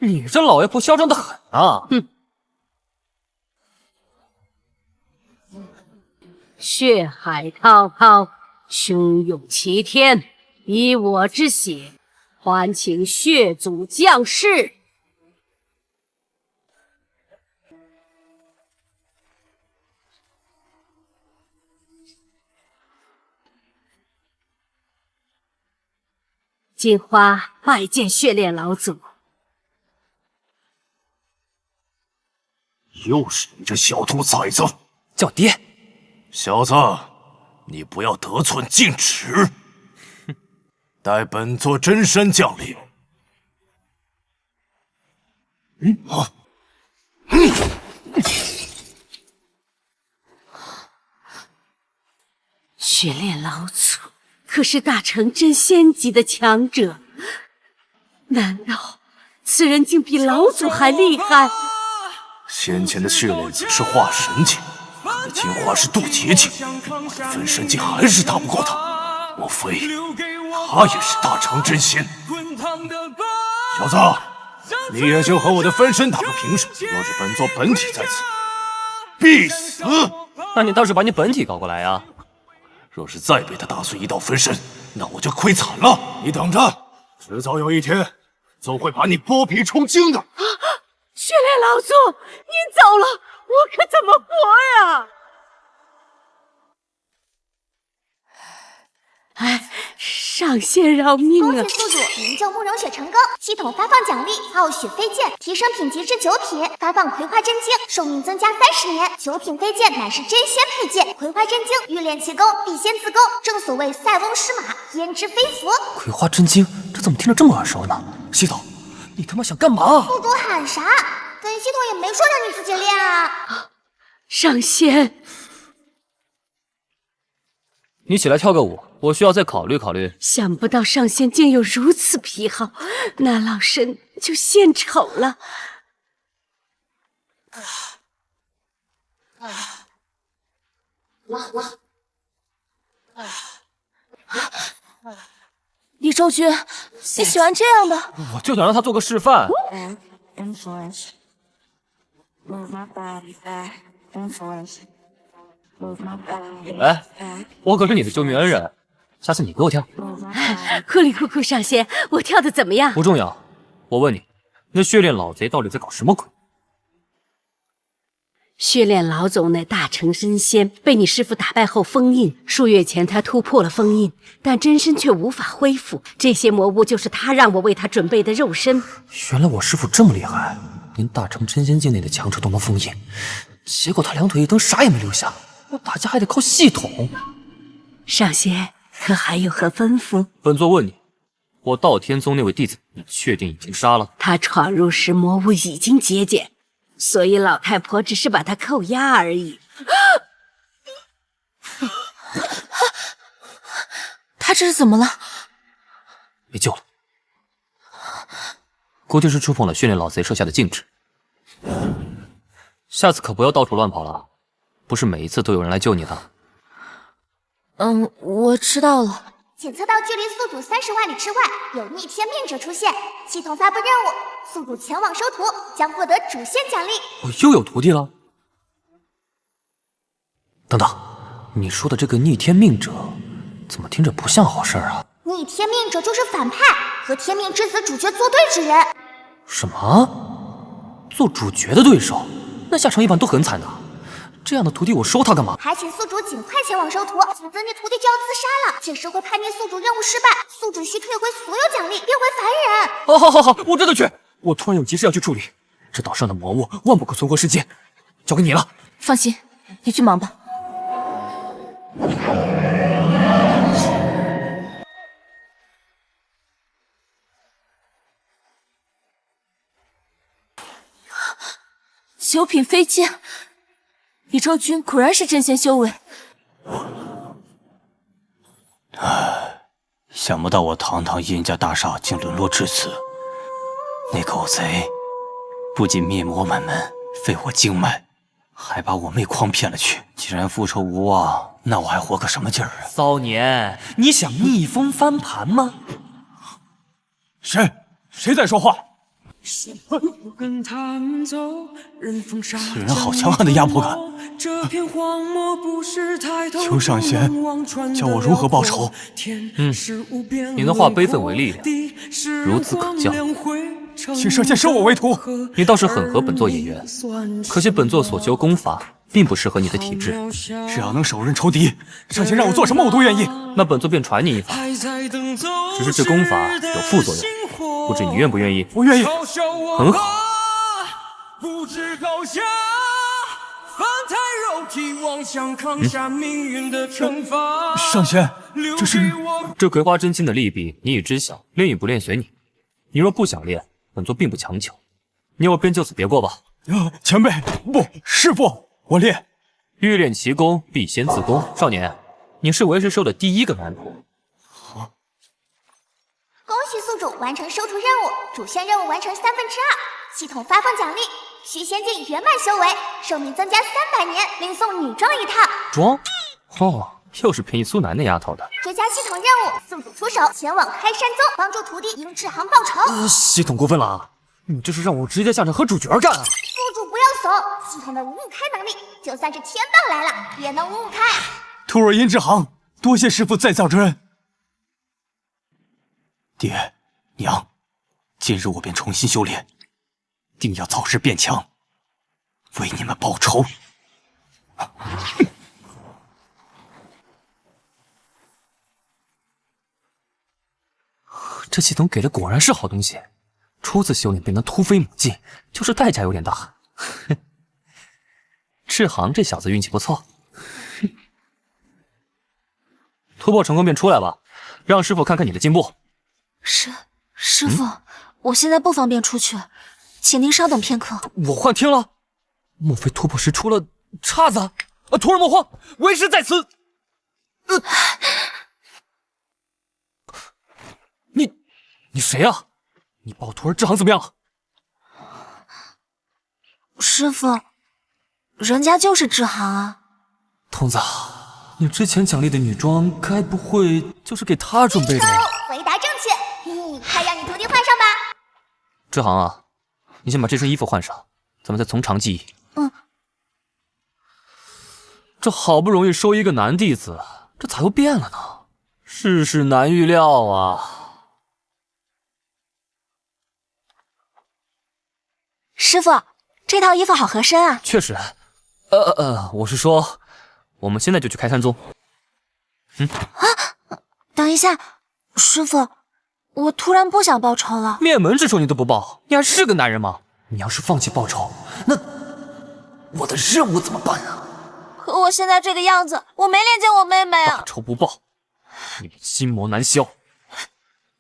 你这老爷婆嚣张的很啊！哼，血海滔滔，汹涌齐天，以我之血还请血祖降世。金花拜见血炼老祖。又是你这小兔崽子！叫爹！小子，你不要得寸进尺。哼，待本座真身降临。血炼老祖可是大成真仙级的强者，难道此人竟比老祖还厉害？先前的血炼子是化神境，可金花是渡劫境，我的分身境还是打不过他。莫非他也是大成真仙？小子，你也就和我的分身打个平手。若是本座本体在此，必死。那你倒是把你本体搞过来呀！若是再被他打碎一道分身，那我就亏惨了。你等着，迟早有一天，总会把你剥皮充筋的。血炼老祖，您走了，我可怎么活呀？上仙饶命啊！恭喜宿主营救慕容雪成功，系统发放奖励傲雪飞剑，提升品级至9品，发放葵花真经，寿命增加30年。9品飞剑乃是真仙配件，葵花真经欲练其功，必先自宫，正所谓塞翁失马，焉知非福。葵花真经，这怎么听着这么耳熟呢？系统，你他妈想干嘛？宿主喊啥？本系统也没说让你自己练啊。上仙，你起来跳个舞，我需要再考虑考虑。想不到上仙竟有如此癖好，那老身就献丑了。李周君，你喜欢这样的？我就想让他做个示范。哎，我可是你的救命恩人，下次你给我跳。库里库库上仙，我跳的怎么样？不重要，我问你，那血炼老贼到底在搞什么鬼？血炼老总乃大成真仙，被你师父打败后封印。数月前他突破了封印，但真身却无法恢复。这些魔物就是他让我为他准备的肉身。原来我师父这么厉害，连大成真仙境内的强者都能封印，结果他两腿一蹬，啥也没留下。我打架还得靠系统。上仙，可还有何吩咐？本座问你，我道天宗那位弟子，你确定已经杀了？他闯入时魔物已经节俭，所以老太婆只是把他扣押而已。他这是怎么了？没救了，估计是触碰了训练老贼设下的禁制。下次可不要到处乱跑了，不是每一次都有人来救你的。我知道了。检测到距离宿主30万里之外有逆天命者出现，系统发布任务，宿主前往收徒，将获得主线奖励。我又有徒弟了？等等，你说的这个逆天命者，怎么听着不像好事啊？逆天命者就是反派，和天命之子主角作对之人。什么？做主角的对手？那下场一般都很惨的。这样的徒弟我收他干嘛？还请宿主尽快前往收徒，否则你徒弟就要自杀了。届时会判定宿主任务失败，宿主需退回所有奖励，变回凡人。好，我这就去。我突然有急事要去处理，这岛上的魔物万不可存活世界，交给你了。放心，你去忙吧。9品飞剑，李周君果然是真仙修为。想不到我堂堂殷家大厦竟沦落至此。那狗贼不仅灭我满门，废我经脉，还把我妹诓骗了去。既然复仇无望，那我还活个什么劲儿啊？骚年，你想逆风翻盘吗？谁在说话？此人好强悍的压迫感。求上仙教我如何报仇。你能化悲愤为力量，孺子可教。请上仙收我为徒。你倒是很合本座眼缘，可惜本座所修功法并不适合你的体质。只要能手刃仇敌，上仙让我做什么我都愿意。那本座便传你一法，只是这功法有副作用，不知你愿不愿意？我愿意。很好。不知高下，翻太肉体，妄想扛下命运的惩罚。上仙，这是这葵花真经的利弊，你已知晓，练与不练随你。你若不想练，本座并不强求。你我便就此别过吧。前辈，不，师父，我练。欲练奇功，必先自宫。少年，你是为师收的第一个男徒。恭喜宿主完成收徒任务，主线任务完成2/3，系统发放奖励：须仙境圆满修为，寿命增加300年，另送女装一套。装？哦，又是便宜苏楠那丫头的。追加系统任务，宿主出手前往开山宗，帮助徒弟赢制行报仇。系统过分了啊！你这是让我直接下场和主角干啊！宿主不要怂，系统的五五开能力，就算是天道来了也能五五开。徒儿殷志航，多谢师父再造之恩。爹娘，今日我便重新修炼，定要早日变强，为你们报仇。这系统给的果然是好东西。初次修炼便能突飞猛进，就是代价有点大。志航这小子运气不错。突破成功便出来吧，让师傅看看你的进步。师傅，我现在不方便出去，请您稍等片刻。我幻听了，莫非突破时出了岔子？徒儿莫慌，为师在此。你谁啊？你把我徒儿志航怎么样了？师傅，人家就是志航啊。童子，你之前奖励的女装，该不会就是给他准备的？回答正确，快让你徒弟换上吧。志航啊，你先把这身衣服换上，咱们再从长计议。这好不容易收一个男弟子，这咋又变了呢？世事难预料啊！师傅，这套衣服好合身啊。确实，我是说，我们现在就去开山宗。等一下，师傅，我突然不想报仇了。灭门之仇你都不报，你还是个男人吗？你要是放弃报仇，那我的任务怎么办啊？可我现在这个样子，我没脸见我妹妹啊！报仇不报，你们心魔难消。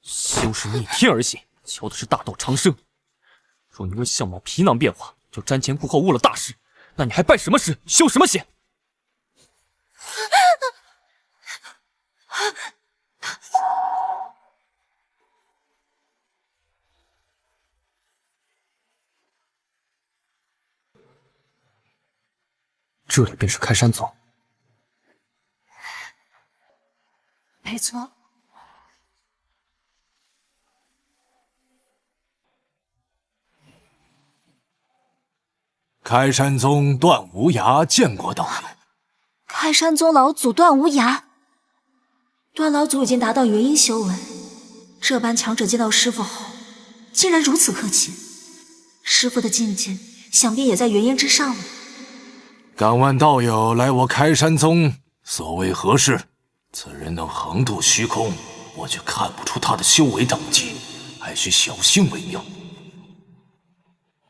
修是逆天而行，求的是大道长生。若因为相貌皮囊变化就瞻前顾后误了大事，那你还拜什么师，修什么仙？这里便是开山宗。没错。开山宗段无涯见过道友。开山宗老祖段无涯，段老祖已经达到元婴修为，这般强者见到师傅后，竟然如此客气。师傅的境界，想必也在元婴之上了。敢问道友来我开山宗，所谓何事？此人能横渡虚空，我却看不出他的修为等级，还需小心为妙。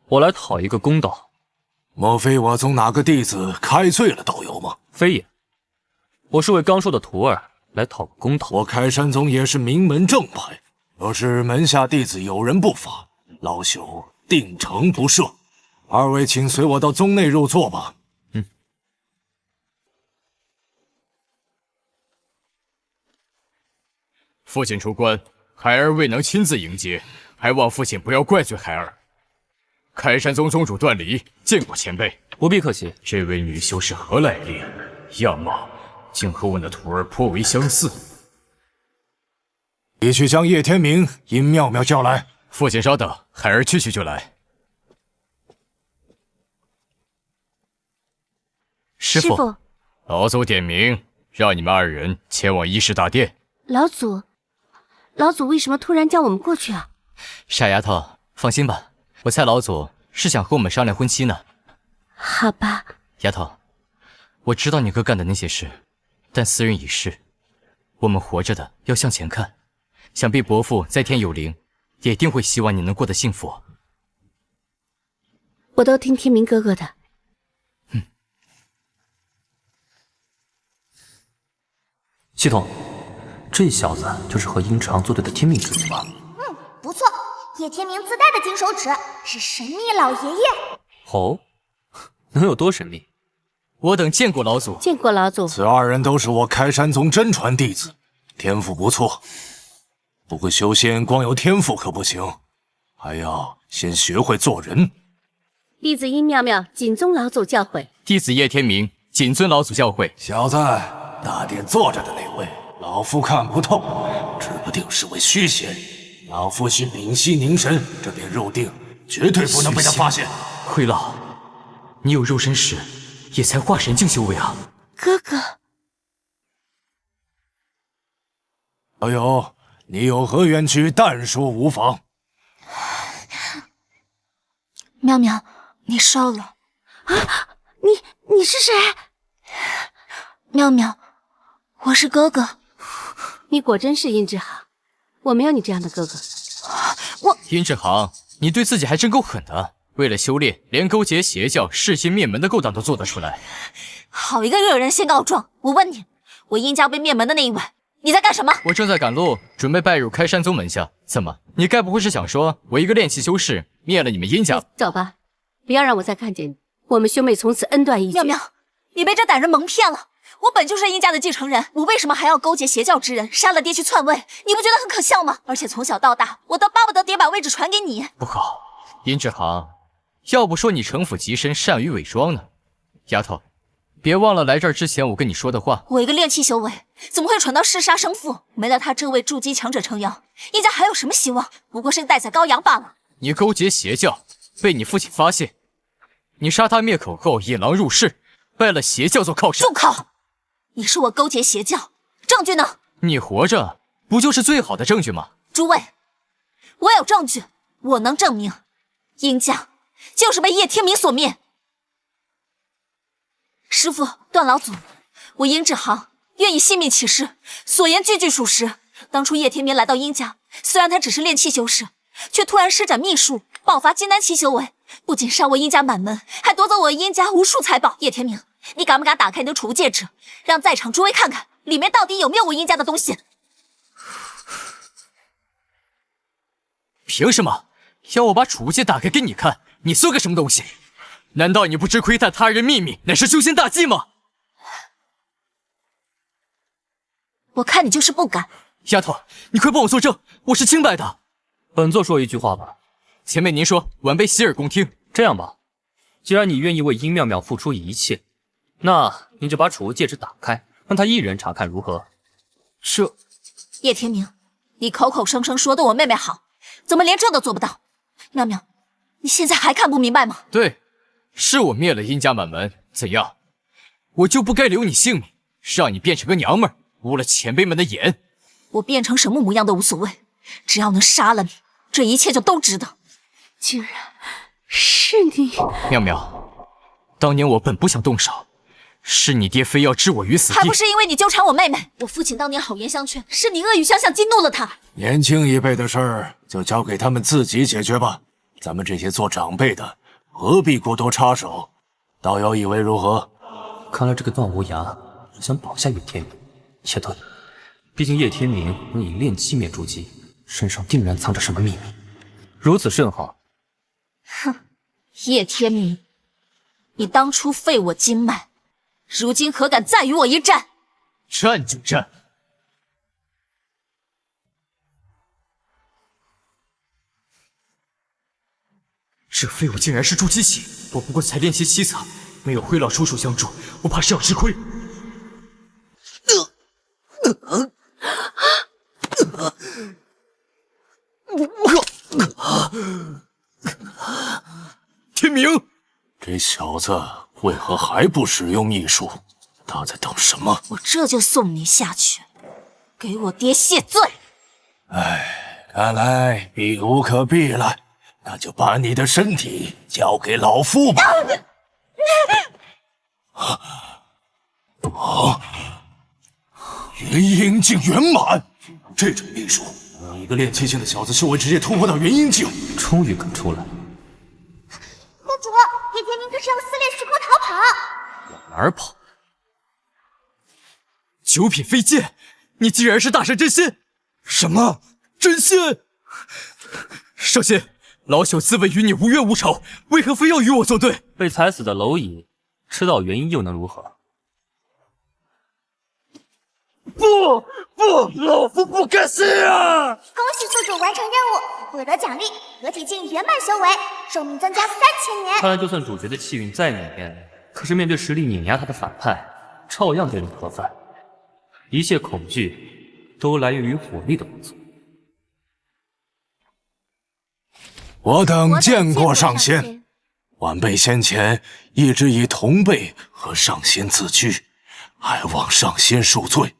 我来讨一个公道。莫非我宗哪个弟子开罪了道友吗？非也，我是为刚授的徒儿来讨个公道。我开山宗也是名门正派，若是门下弟子有人不法，老朽定惩不赦。二位请随我到宗内入座吧。父亲出关，孩儿未能亲自迎接，还望父亲不要怪罪孩儿。开山宗宗主段离见过前辈，不必客气。这位女修是何来历？样貌竟和我那徒儿颇为相似。你去将叶天明引妙妙叫来。父亲稍等，孩儿去就来。师傅，老祖点名，让你们二人前往议事大殿。老祖为什么突然叫我们过去啊？傻丫头，放心吧，我猜老祖是想和我们商量婚期呢。好吧。丫头，我知道你哥干的那些事，但斯人已逝，我们活着的要向前看。想必伯父在天有灵，也定会希望你能过得幸福。我都听天明哥哥的。系统，这小子就是和殷志航作对的天命之子吧？不错，叶天明自带的金手指是神秘老爷爷。哦，能有多神秘？我等见过老祖。见过老祖。此二人都是我开山宗真传弟子，天赋不错。不过修仙光有天赋可不行，还要先学会做人。弟子殷妙妙谨遵老祖教诲。弟子叶天明谨遵老祖教诲。小子，大殿坐着的那位，老夫看不透，指不定是位虚仙。老夫需屏息凝神，这便入定，绝对不能被他发现。灰老，你有肉身时，也才化神境修为啊！哥哥，老友，你有何冤屈，但说无妨。妙妙，你瘦了啊！你是谁？妙妙，我是哥哥。你果真是殷志航，我没有你这样的哥哥。殷志航，你对自己还真够狠的，为了修炼，连勾结邪教、弑心灭门的勾当都做得出来。好一个恶人先告状！我问你，我殷家被灭门的那一晚，你在干什么？我正在赶路，准备拜入开山宗门下。怎么，你该不会是想说我一个炼气修士灭了你们殷家？走吧，不要让我再看见你。我们兄妹从此恩断义绝。妙妙，你被这歹人蒙骗了。我本就是殷家的继承人，我为什么还要勾结邪教之人，杀了爹去篡位？你不觉得很可笑吗？而且从小到大，我都巴不得爹把位置传给你。不好，殷志航，要不说你城府极深，善于伪装呢。丫头，别忘了来这儿之前我跟你说的话。我一个炼气修为，怎么会蠢到弑杀生父？没了他这位筑基强者撑腰，殷家还有什么希望？不过是个待宰羔羊罢了。你勾结邪教，被你父亲发现，你杀他灭口后引狼入室，拜了邪教做靠山。住口！你说我勾结邪教，证据呢？你活着不就是最好的证据吗？诸位，我有证据，我能证明，殷家就是被叶天明所灭。师父，段老祖，我殷志航愿意信命起誓，所言句句属实。当初叶天明来到殷家，虽然他只是炼气修士，却突然施展秘术，爆发金丹期修为，不仅杀我殷家满门，还夺走我殷家无数财宝。叶天明，你敢不敢打开你的储物戒指，让在场诸位看看，里面到底有没有我殷家的东西？凭什么要我把储物戒打开给你看？你算个什么东西？难道你不知窥探他人秘密乃是修仙大忌吗？我看你就是不敢。丫头，你快帮我作证，我是清白的。本座说一句话吧。前辈您说，晚辈洗耳恭听。这样吧，既然你愿意为殷妙妙付出一切，那你就把储物戒指打开，让她一人查看如何？这……叶天明，你口口声声说对我妹妹好，怎么连这都做不到？妙妙，你现在还看不明白吗？对，是我灭了殷家满门，怎样？我就不该留你性命，让你变成个娘们儿，污了前辈们的眼。我变成什么模样都无所谓，只要能杀了你，这一切就都值得。竟然是你！妙妙，当年我本不想动手，是你爹非要置我于死地，还不是因为你纠缠我妹妹？我父亲当年好言相劝，是你恶语相向激怒了他。年轻一辈的事儿就交给他们自己解决吧，咱们这些做长辈的何必过多插手？道友以为如何？看来这个段无涯是想保下叶天明，也对，毕竟叶天明能以炼气灭筑基，身上定然藏着什么秘密。如此甚好。哼，叶天明，你当初废我经脉，如今何敢再与我一战？战就战！这废物竟然是筑基期，我不过才练习7层，没有辉老叔叔相助，我怕是要吃亏。天明，这小子为何还不使用秘术？他在等什么？我这就送你下去，给我爹谢罪。哎，看来避无可避了，那就把你的身体交给老夫吧。元婴境圆满，这种秘术，一个炼气境的小子修为直接突破到元婴境，终于肯出来。公主，叶天明这是要撕裂时空逃跑。往哪儿跑？九品飞剑，你竟然是大圣真仙！什么真仙？圣仙，老朽自问与你无冤无仇，为何非要与我作对？被踩死的蝼蚁，吃到原因又能如何？不，老夫不甘心啊！恭喜宿主完成任务，获得奖励合体境圆满修为，寿命增加3000年。看来就算主角的气运再碾压，可是面对实力碾压他的反派，照样跌落河翻。一切恐惧都来源于火力的不足。我等见过上仙，晚辈先前一直以同辈和上仙自居，还望上仙恕罪。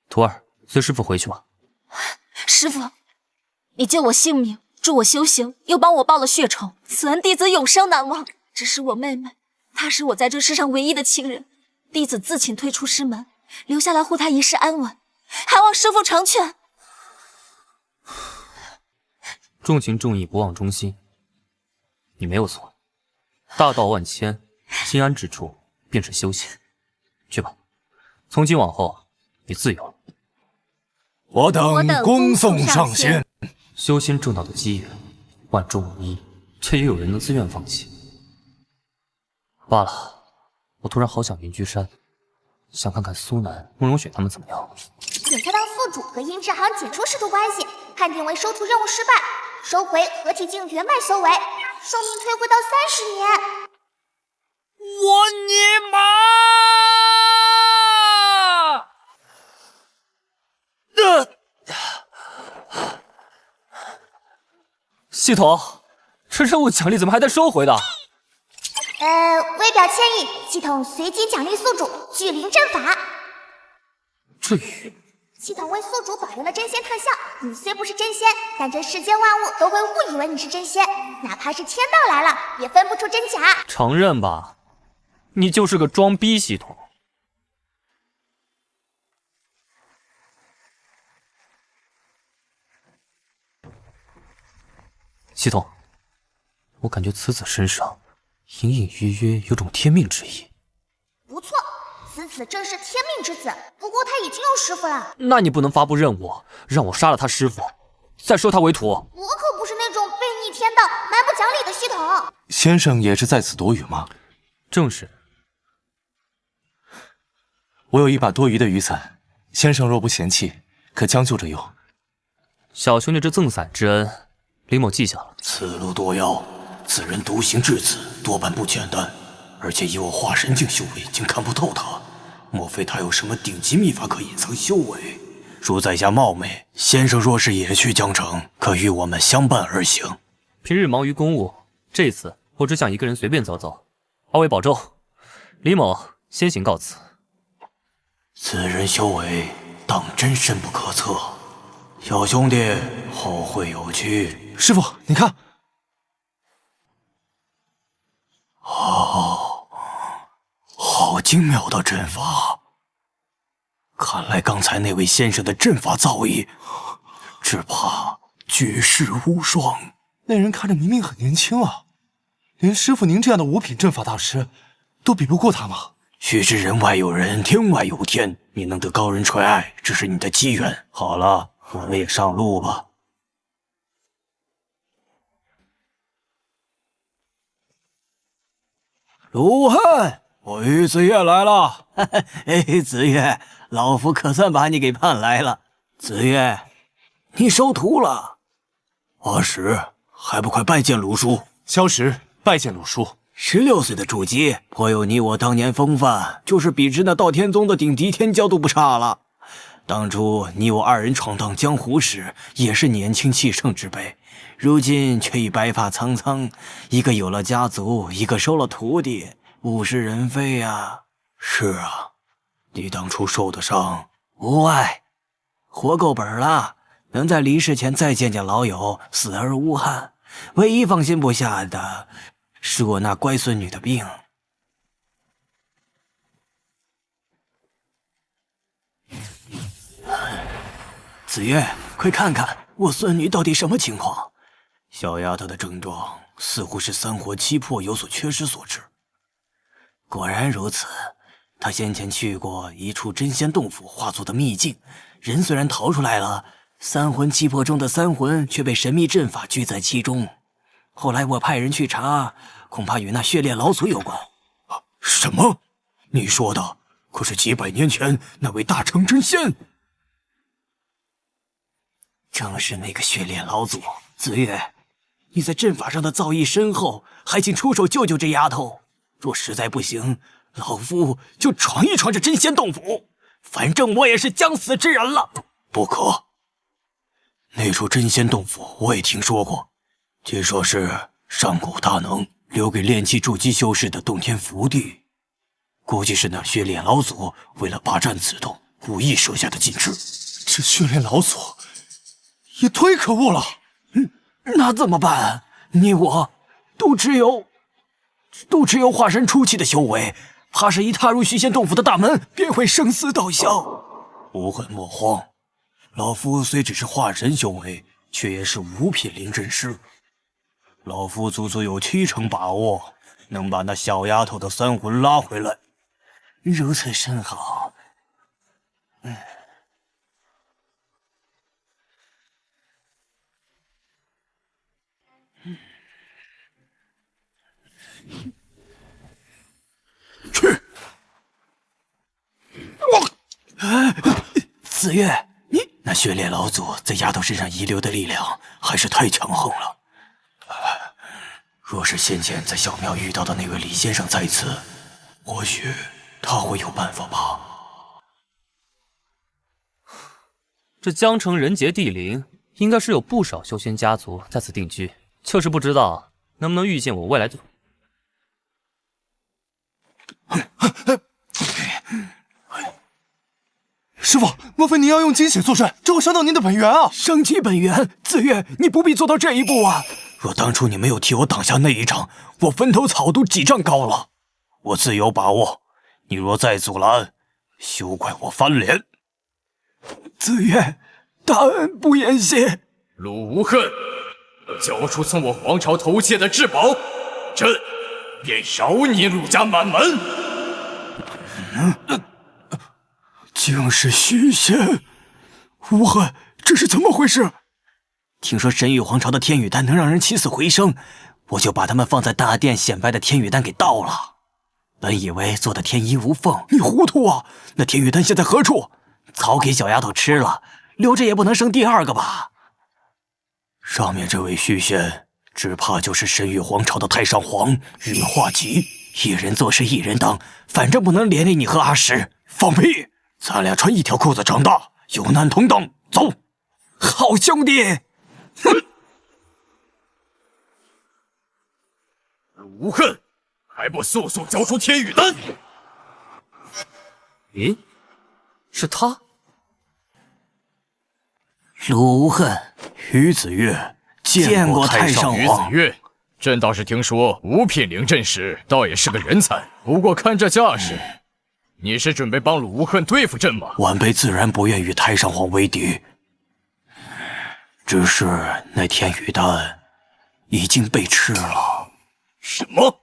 徒儿，随师父回去吧。师父，你救我性命，助我修行，又帮我报了血仇，此恩弟子永生难忘。只是我妹妹，她是我在这世上唯一的亲人，弟子自请退出师门，留下来护他一世安稳，还望师父成全。重情重义，不忘忠心，你没有错。大道万千，心安之处便是修行。去吧，从今往后你自由了。我等恭送上仙。修仙正道的机缘，万中无一，却也有人能自愿放弃。罢了，我突然好想云居山，想看看苏南、慕容雪他们怎么样。有恰当宿主和殷志航解除师徒关系，判定为收徒任务失败，收回合体境原脉修为，寿命退回到30年。我尼玛！系统，这任务奖励怎么还带收回的？微表歉意，系统随机奖励宿主聚灵阵法。至于系统为宿主保留了真仙特效，你虽不是真仙，但这世间万物都会误以为你是真仙，哪怕是天道来了，也分不出真假。承认吧，你就是个装逼系统。系统，我感觉此子身上隐隐约约有种天命之意。不错，此子正是天命之子，不过他已经有师傅了。那你不能发布任务，让我杀了他师傅，再收他为徒。我可不是那种背逆天道、蛮不讲理的系统。先生也是在此躲雨吗？正是。我有一把多余的雨伞，先生若不嫌弃，可将就着用。小兄弟这赠伞之恩，李某记下了。此路多妖，此人独行至此，多半不简单。而且以我化神境修为，竟看不透他。莫非他有什么顶级秘法可隐藏修为？恕在下冒昧，先生若是也去江城，可与我们相伴而行。平日忙于公务，这次我只想一个人随便走走。二位保重，李某先行告辞。此人修为当真深不可测，小兄弟后会有期。师傅，你看，好精妙的阵法！看来刚才那位先生的阵法造诣，只怕绝世无双。那人看着明明很年轻啊，连师傅您这样的五品阵法大师都比不过他吗？须知人外有人，天外有天。你能得高人垂爱，这是你的机缘。好了，我们也上路吧。卢汉，我于子越来了。哎，子越，老夫可算把你给盼来了。子越，你收徒了。阿石，还不快拜见鲁叔？萧石，拜见鲁叔。16岁的筑基，颇有你我当年风范，就是比之那道天宗的顶级天骄都不差了。当初你我二人闯荡江湖时，也是年轻气盛之辈，如今却已白发苍苍，一个有了家族，一个收了徒弟，物是人非啊。是啊，你当初受的伤无碍，活够本了，能在离世前再见见老友，死而无憾。唯一放心不下的是我那乖孙女的病。子越，快看看我孙女到底什么情况？小丫头的症状似乎是三魂七魄有所缺失所致。果然如此，她先前去过一处真仙洞府化作的秘境，人虽然逃出来了，三魂七魄中的三魂却被神秘阵法拘在其中。后来我派人去查，恐怕与那血炼老祖有关。什么？你说的可是几百年前那位大成真仙？正是那个血炼老祖。子越，你在阵法上的造诣深厚，还请出手救救这丫头。若实在不行，老夫就闯一闯这真仙洞府，反正我也是将死之人了。不可，那处真仙洞府我也听说过，据说是上古大能留给炼气筑基修士的洞天福地，估计是那血炼老祖为了霸占此洞故意设下的禁制。这血炼老祖也忒可恶了。那怎么办？你我都只有化神初期的修为，怕是一踏入虚仙洞府的大门，便会生死道消。无恨莫慌，老夫虽只是化神修为，却也是5品灵阵师。老夫足足有70%把握，能把那小丫头的3魂拉回来。如此甚好。去！子月，那血烈老祖在丫头身上遗留的力量还是太强横了。若是先前在小庙遇到的那位李先生在此，或许他会有办法吧。这江城人杰地灵，应该是有不少修仙家族在此定居，就是不知道能不能遇见我未来的。师傅，莫非您要用金血作祟？这会伤到您的本源啊！伤及本源，子月，你不必做到这一步啊！若当初你没有替我挡下那一掌，我坟头草都几丈高了。我自有把握。你若再阻拦，休怪我翻脸。子月，大恩不言谢。陆无恨，交出从我皇朝偷窃的至宝，朕便饶你陆家满门。竟是虚仙！无恨，这是怎么回事？听说神域皇朝的天羽丹能让人起死回生，我就把他们放在大殿显摆的天羽丹给盗了。本以为做的天衣无缝，你糊涂啊！那天羽丹现在何处？早给小丫头吃了，留着也不能生第2个吧？上面这位虚仙，只怕就是神域皇朝的太上皇羽化吉，一人做事一人当，反正不能连累你和阿石。放屁！咱俩穿一条裤子长大，有难同当。走，好兄弟！哼！无恨，还不速速交出天羽丹！咦，是他？陆无恨，于子月见过太上皇。于子月，朕倒是听说5品灵阵师倒也是个人才，不过看这架势，你是准备帮陆无恨对付朕吗？晚辈自然不愿与太上皇为敌，只是那天羽丹已经被吃了。什么？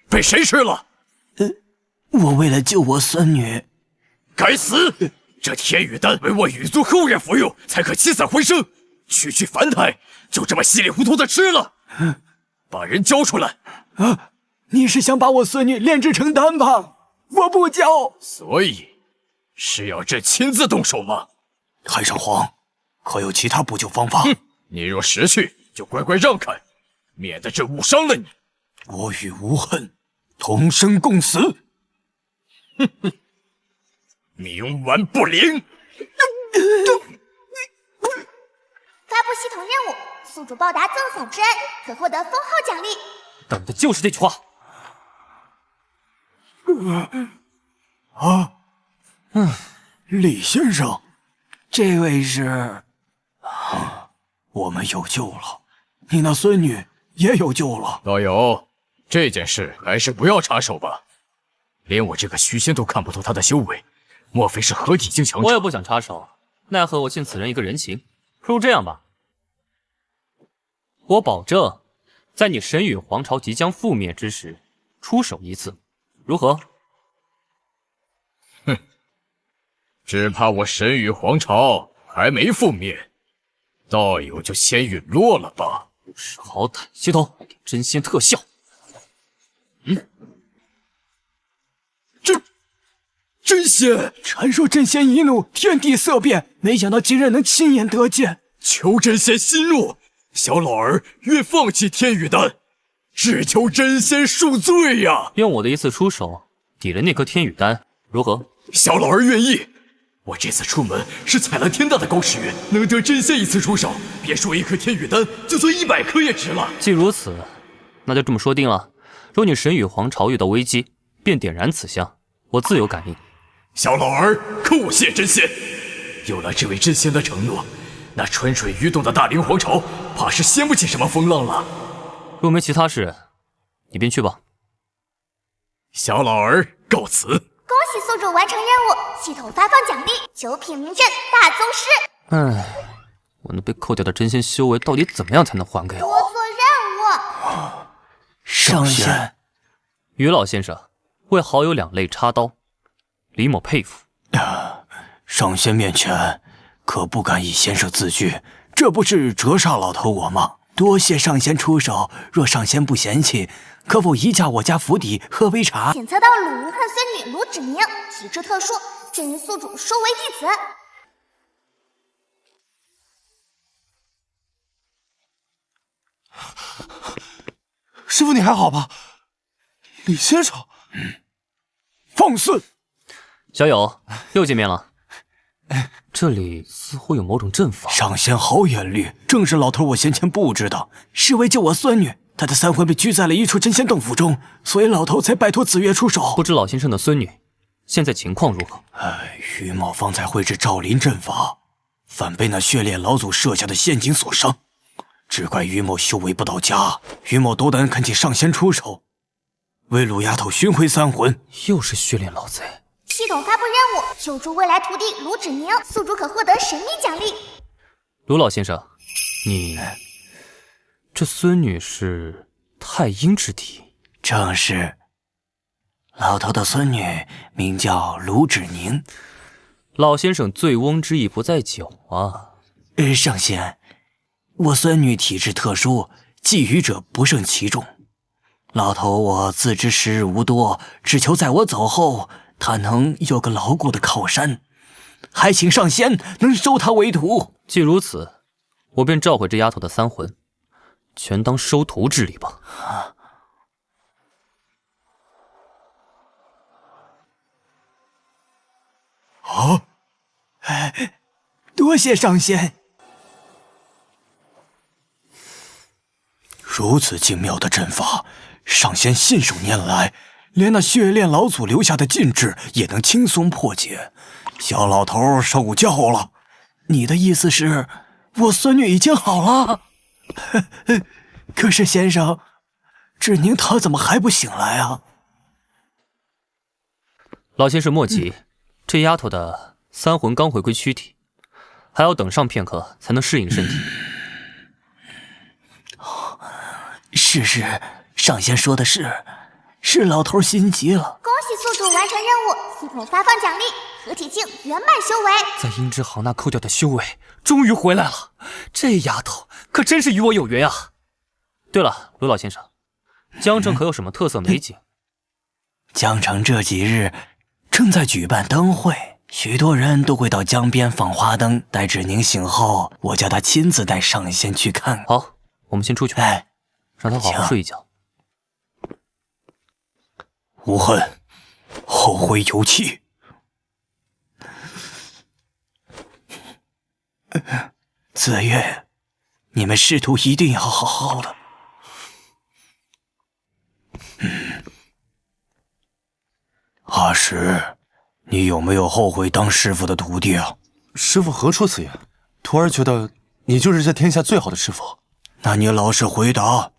被谁吃了？我为了救我孙女。该死！这天羽丹为我羽族后人服用，才可起死回生。区区凡胎，就这么稀里糊涂的吃了？把人交出来！你是想把我孙女炼制成丹吧？我不交。所以，是要朕亲自动手吗？太上皇，可有其他补救方法？你若识趣，就乖乖让开，免得朕误伤了你。我与无恨同生共死。哼哼，冥顽不灵。发布系统任务，宿主报答赠送之恩，可获得封号奖励。等的就是这句话。李先生，这位是……我们有救了，你那孙女也有救了。道友，这件事还是不要插手吧，连我这个虚仙都看不透他的修为，莫非是合体境强者？我也不想插手，奈何我欠此人一个人情。不如这样吧，我保证，在你神羽皇朝即将覆灭之时，出手一次，如何？哼，只怕我神羽皇朝还没覆灭，道友就先陨落了吧。不识好歹，系统给真仙特效。真仙！传说真仙一怒，天地色变，没想到今日能亲眼得见。求真仙息怒，小老儿愿放弃天羽丹，只求真仙恕罪呀！用我的一次出手抵了那颗天羽丹，如何？小老儿愿意。我这次出门是采了天大的高时运，能得真仙一次出手，别说1颗天羽丹，就算100颗也值了。既如此，那就这么说定了。若你神羽皇朝遇到危机，便点燃此香，我自有感应。小老儿叩谢真仙。有了这位真仙的承诺，那春水鱼动的大凌皇朝，怕是掀不起什么风浪了。若没其他事，你便去吧。小老儿告辞。恭喜宿主完成任务，系统发放奖励9品名镇大宗师。唉，我那被扣掉的真仙修为到底怎么样才能还给我？多做任务。上仙，于老先生为好友2肋插刀，李某佩服。上仙面前可不敢以先生自居，这不是折煞老头我吗？多谢上仙出手，若上仙不嫌弃，可否移驾我家府邸喝杯茶？检测到鲁云汉孙女鲁芷宁，体质特殊，建议宿主收为弟子。师傅你还好吧？李先生，放肆！小友，又见面了。这里似乎有某种阵法。上仙好眼力，正是老头我先前布置的，是为救我孙女。她的3魂被拘在了一处真仙洞府中，所以老头才拜托紫月出手。不知老先生的孙女现在情况如何？于某方才绘制赵林阵法，反被那血炼老祖设下的陷阱所伤。只怪于某修为不到家，于某斗胆恳请上仙出手，为鲁丫头寻回3魂。又是血炼老贼。系统发布任务，救助未来徒弟鲁芷宁，宿主可获得神秘奖励。鲁老先生，你这孙女是太阴之体？正是。老头的孙女名叫鲁芷宁。老先生醉翁之意不在酒啊。上仙，我孙女体质特殊，觊觎者不胜其众。老头我自知时日无多，只求在我走后，她能有个牢固的靠山，还请上仙能收她为徒。既如此，我便召回这丫头的3魂，全当收徒之礼吧。多谢上仙。如此精妙的阵法，上仙信手拈来，连那血炼老祖留下的禁制也能轻松破解。小老头受教了。你的意思是，我孙女已经好了？可是先生，芷宁她怎么还不醒来啊？老先生莫急，这丫头的3魂刚回归躯体，还要等上片刻才能适应身体。是，上仙说的是老头心急了。恭喜宿主完成任务，系统发放奖励合体境圆满修为。在阴之行那扣掉的修为终于回来了，这丫头可真是与我有缘啊！对了，卢老先生，江城可有什么特色美景？江城这几日正在举办灯会，许多人都会到江边放花灯。待芷宁醒后，我叫她亲自带上仙去看。好，我们先出去，让她好好睡一觉。无恨，后会有期。紫月，你们师徒一定要好好的。阿石，你有没有后悔当师傅的徒弟啊？师傅何出此言？徒儿觉得你就是这天下最好的师傅。那你老实回答，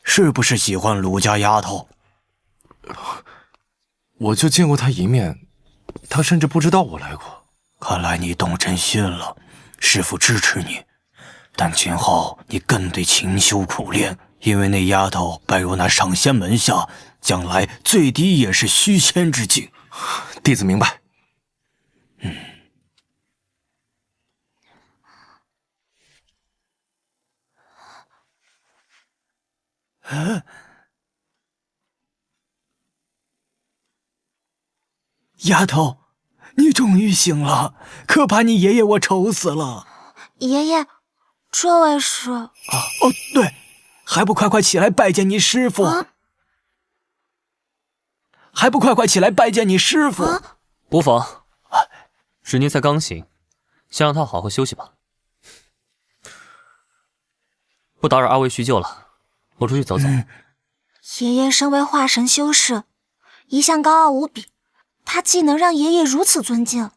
是不是喜欢鲁家丫头？我就见过她一面，她甚至不知道我来过。看来你动真心了，师父支持你，但今后你更得勤修苦练，因为那丫头拜入那上仙门下，将来最低也是虚仙之境。弟子明白。丫头，你终于醒了，可把你爷爷我愁死了。爷爷，这位是……对，还不快快起来拜见你师父！还不快快起来拜见你师父！无妨，芷宁才刚醒，先让她好好休息吧。不打扰二位叙旧了，我出去走走。爷爷身为化神修士，一向高傲无比，他既能让爷爷如此尊敬。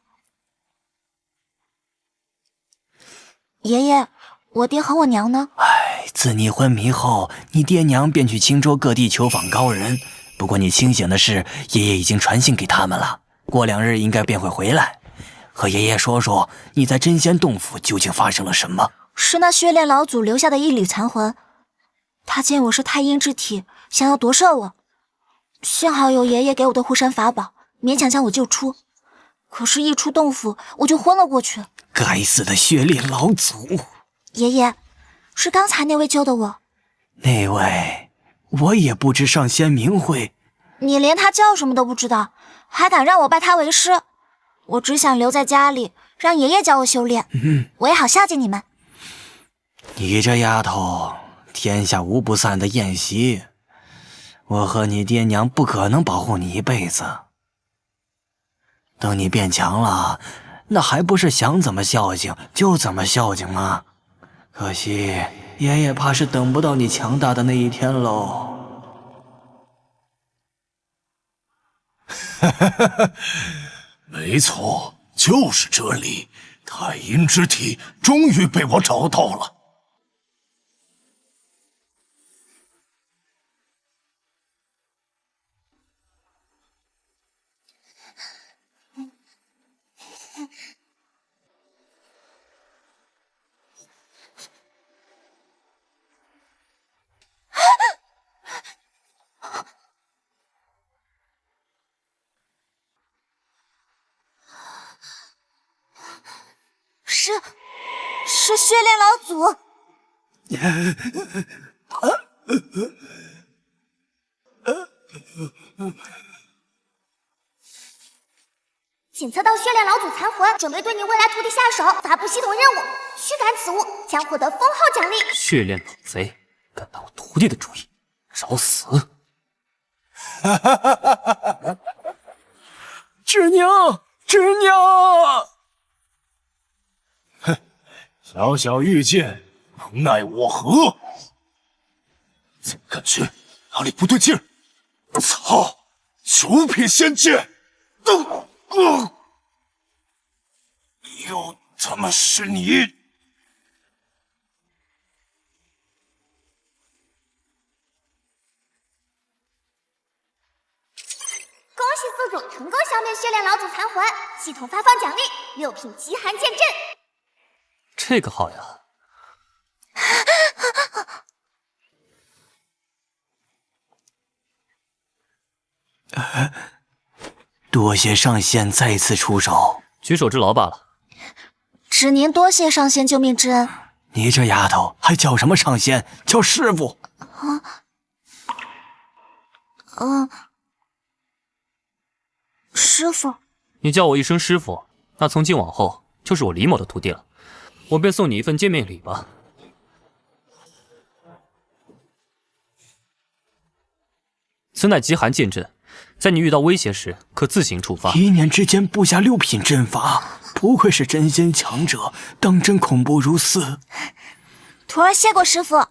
爷爷，我爹和我娘呢？自你昏迷后，你爹娘便去青州各地求访高人，不过你清醒的是，爷爷已经传信给他们了，过2日应该便会回来。和爷爷说说你在真仙洞府究竟发生了什么。是那血炼老祖留下的一缕残魂，他见我是太阴之体，想要夺舍我。幸好有爷爷给我的护身法宝，勉强将我救出。可是，一出洞府我就昏了过去。该死的血炼老祖！爷爷，是刚才那位救的我。那位，我也不知上仙名讳。你连他叫什么都不知道，还敢让我拜他为师？我只想留在家里，让爷爷教我修炼，我也好孝敬你们。你这丫头，天下无不散的宴席，我和你爹娘不可能保护你一辈子。等你变强了，那还不是想怎么孝敬就怎么孝敬吗？可惜爷爷怕是等不到你强大的那一天喽。没错，就是这里，太阴之体终于被我找到了。是血炼老祖。检测到血炼老祖残魂，准备对你未来徒弟下手，发布系统任务。驱赶此物将获得封号奖励。血炼老贼，敢打我徒弟的主意，找死！侄娘，侄娘！哼，小小玉剑，能奈我何？怎么感觉哪里不对劲儿？操！九品仙剑！又他妈是你！恭喜宿主成功消灭血炼老祖残魂，系统发放奖励6品极寒剑阵。这个好呀。多谢上仙再次出手，举手之劳罢了。只您多谢上仙救命之恩。你这丫头还叫什么上仙？叫师傅。师傅。你叫我一声师傅，那从今往后就是我李某的徒弟了。我便送你一份见面礼吧。此乃极寒剑阵，在你遇到威胁时，可自行触发。一念之间布下6品阵法，不愧是真仙强者，当真恐怖如斯。徒儿谢过师傅。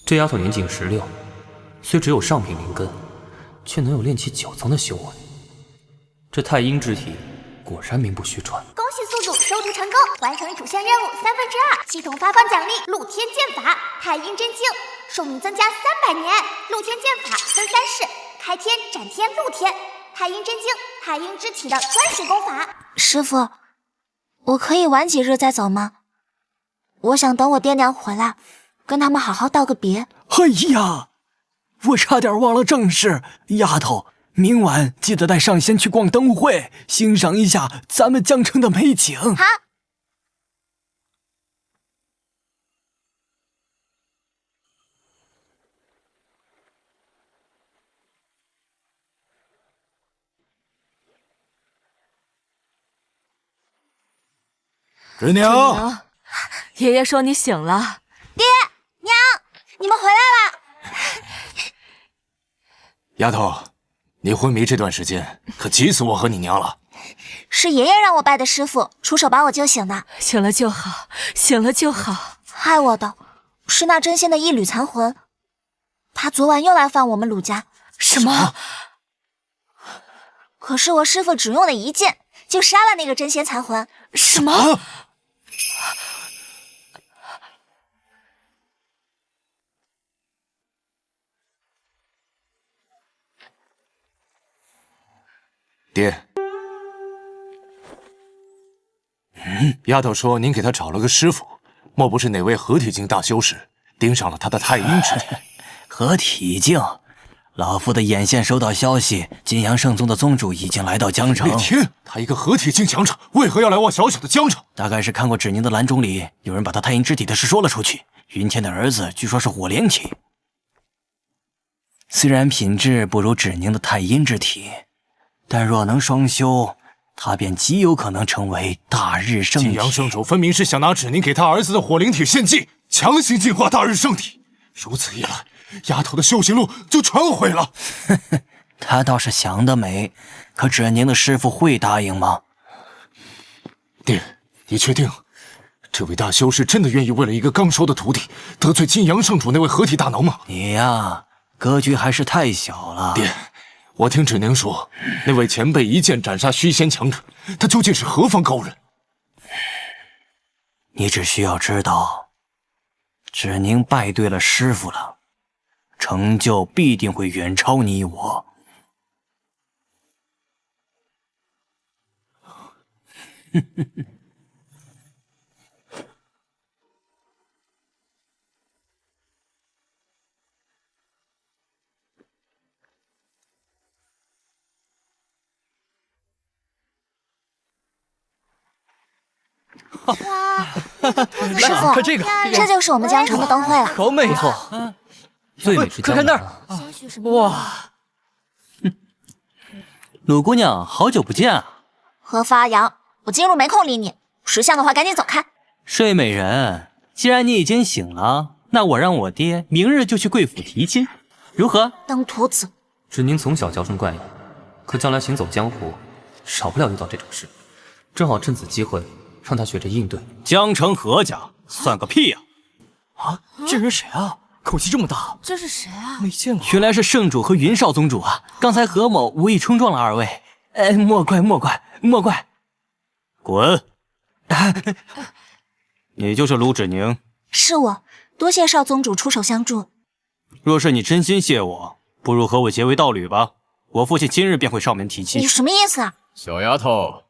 这丫头年仅16，虽只有上品灵根，却能有炼气9层的修为。这太阴之体果然名不虚传。恭喜宿主收徒成功，完成主线任务2/3。系统发放奖励露天剑法太阴真经，寿命增加300年。露天剑法分3式：开天、斩天、露天。太阴真经，太阴之体的专属功法。师傅，我可以晚几日再走吗？我想等我爹娘回来，跟他们好好道个别。哎呀，我差点忘了正事，丫头，明晚记得带上仙去逛灯会，欣赏一下咱们江城的美景。好。侄娘，爷爷说你醒了。爹娘，你们回来了。丫头，你昏迷这段时间可急死我和你娘了。是爷爷让我拜的师傅出手把我救醒的。醒了就好，醒了就好。害我的是那真仙的一缕残魂，他昨晚又来犯我们鲁家。什么？可是我师傅只用了一剑就杀了那个真仙残魂。什么？爹，丫头说您给她找了个师傅，莫不是哪位合体境大修士盯上了她的太阴之体？合体境？老夫的眼线收到消息，金阳圣宗的宗主已经来到江城。天，他一个合体境强者，为何要来我小小的江城？大概是看过芷宁的蓝钟里有人把他太阴之体的事说了出去。云天的儿子据说是火莲体，虽然品质不如芷宁的太阴之体，但若能双修，他便极有可能成为大日圣体。金阳圣主分明是想拿芷宁给他儿子的火灵体献祭，强行进化大日圣体。如此一来，丫头的修行路就全毁了。他倒是想得美，可芷宁的师傅会答应吗？爹，你确定这位大修士真的愿意为了一个刚收的徒弟得罪金阳圣主那位合体大能吗？你呀，格局还是太小了。爹，我听芷宁说，那位前辈一剑斩杀虚仙强者，他究竟是何方高人？你只需要知道，芷宁拜对了师傅了，成就必定会远超你我。师傅，看这个，这就是我们江城的灯会了。好美，不错，最美是江南。快看那儿，哇！鲁姑娘，好久不见啊！何发阳，我今日没空理你，识相的话赶紧走开。睡美人，既然你已经醒了，那我让我爹明日就去贵府提亲，如何？登徒子，芷宁从小娇生惯养，可将来行走江湖，少不了遇到这种事，正好趁此机会让他学着应对。江城何家算个屁呀！啊，这人谁啊？口气这么大，这是谁啊？没见过。原来是圣主和云少宗主啊！刚才何某无意冲撞了二位，莫怪莫怪莫怪。滚！你就是卢芷宁？是我，多谢少宗主出手相助。若是你真心谢我，不如和我结为道侣吧。我父亲今日便会上门提亲。你什么意思啊？小丫头，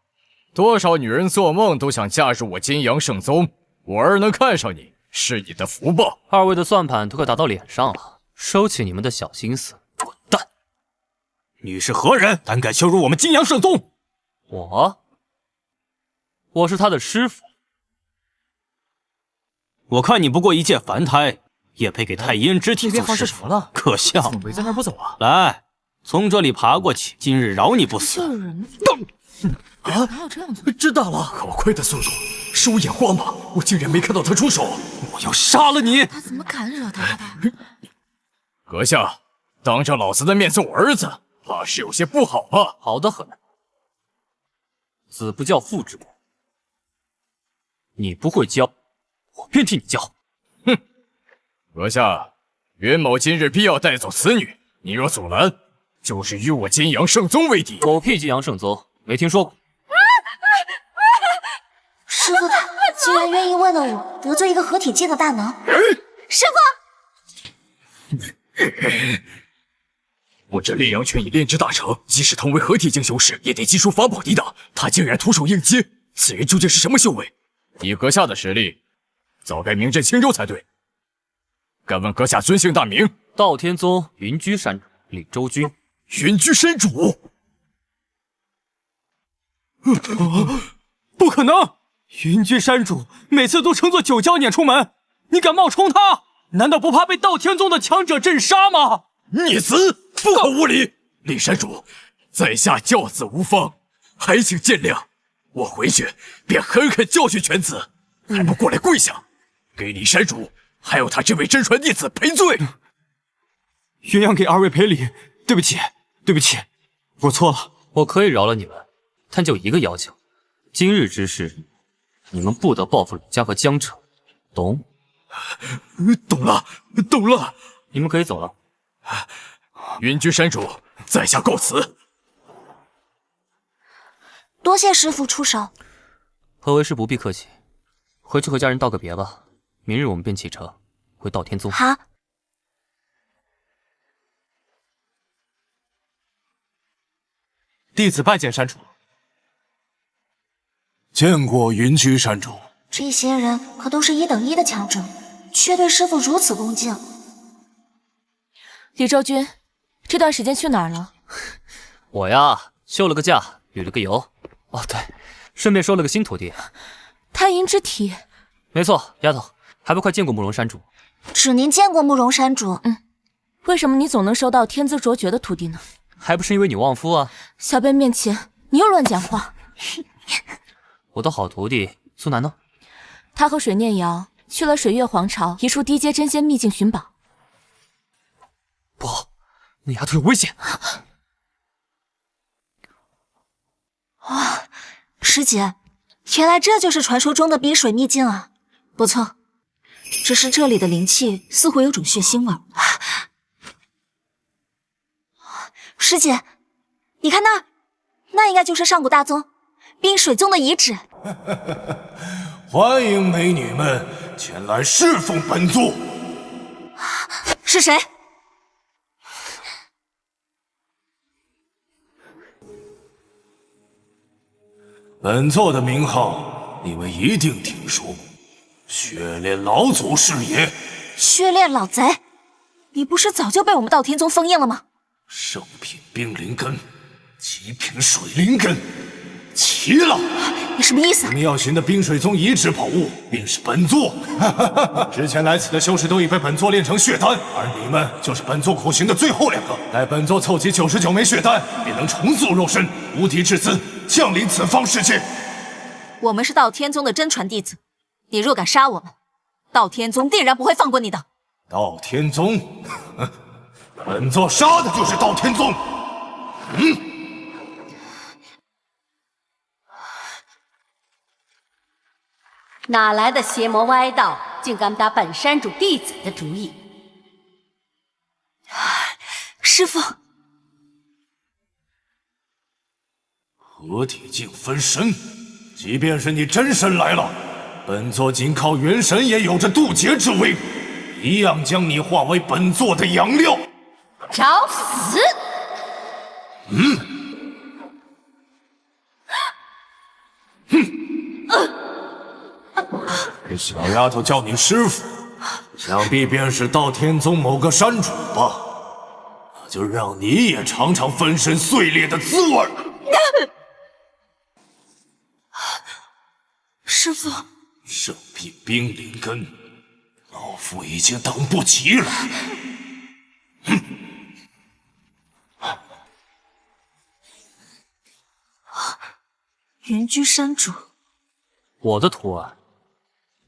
多少女人做梦都想嫁入我金阳圣宗，我儿能看上你，是你的福报。二位的算盘都快打到脸上了，收起你们的小心思，滚蛋！你是何人？胆敢羞辱我们金阳圣宗？我是他的师傅。我看你不过一介凡胎，也配给太阴之体这边发做师傅？生什么了？可笑！怎么围在那儿不走啊？来，从这里爬过去，今日饶你不死。这人啊！哪有这样子？知道了，好快的速度，是我眼花吗？我竟然没看到他出手，我要杀了你！他怎么敢惹他的？阁下，当着老子的面揍我儿子，怕是有些不好吧？好得很。子不教，父之过。你不会教，我便替你教。哼！阁下，袁某今日必要带走此女，你若阻拦，就是与我金阳圣宗为敌。狗屁金阳圣宗，没听说过。师傅他竟然愿意为了我得罪一个合体界的大能。师傅，我这炼阳拳已炼制大成，即使同为合体境修士，也得技术法宝抵挡。他竟然徒手应接，此人究竟是什么修为？以阁下的实力，早该名震青州才对。敢问阁下尊姓大名？道天宗云居山主李周君。云居山主？不可能！云居山主每次都乘坐九蛟撵出门，你敢冒充他？难道不怕被道天宗的强者震杀吗？逆子，不可无礼！李山主，在下教子无方，还请见谅。我回去便狠狠教训犬子，还不过来跪下，给李山主还有他这位真传弟子赔罪。鸳鸯给二位赔礼，对不起，对不起，我错了。我可以饶了你们，但就一个要求：今日之事，你们不得报复吕家和江城，懂？懂了，懂了。你们可以走了。云居山主，在下告辞。多谢师傅出手。何为师不必客气，回去和家人道个别吧。明日我们便启程回道天宗。好。弟子拜见山主。见过云居山主。这些人可都是1等1的强者，却对师傅如此恭敬。李周君，这段时间去哪儿了？我呀，休了个假，旅了个游。哦，对，顺便收了个新徒弟。太阴之体。没错，丫头，还不快见过慕容山主？只您见过慕容山主。为什么你总能收到天资卓绝的徒弟呢？还不是因为你旺夫啊！小辈面前，你又乱讲话。我的好徒弟苏南呢？他和水念瑶去了水月皇朝一处低阶真仙秘境寻宝。不好，那丫头有危险！哇，师姐，原来这就是传说中的冰水秘境啊！不错，只是这里的灵气似乎有种血腥味儿。师姐，你看那儿，那应该就是上古大宗冰水宗的遗址。欢迎美女们前来侍奉本座。是谁？本座的名号你们一定听说过，血炼老祖是也。血炼老贼，你不是早就被我们道天宗封印了吗？圣品冰灵根，极品水灵根，齐了！你什么意思？你们要寻的冰水宗遗址宝物，便是本座。之前来此的修士都已被本座炼成血丹，而你们就是本座苦寻的最后2个。待本座凑齐99枚血丹，便能重塑肉身，无敌至尊，降临此方世界。我们是道天宗的真传弟子，你若敢杀我们，道天宗定然不会放过你的。道天宗？本座杀的就是道天宗。哪来的邪魔歪道，竟敢打本山主弟子的主意？师父，合体境分身，即便是你真身来了，本座仅靠元神也有着渡劫之威，一样将你化为本座的养料。找死！这小丫头叫你师父，想必便是道天宗某个山主吧？那就让你也尝尝分身碎裂的滋味。师父，圣品冰灵根，老夫已经等不及了。云居山主，我的徒儿，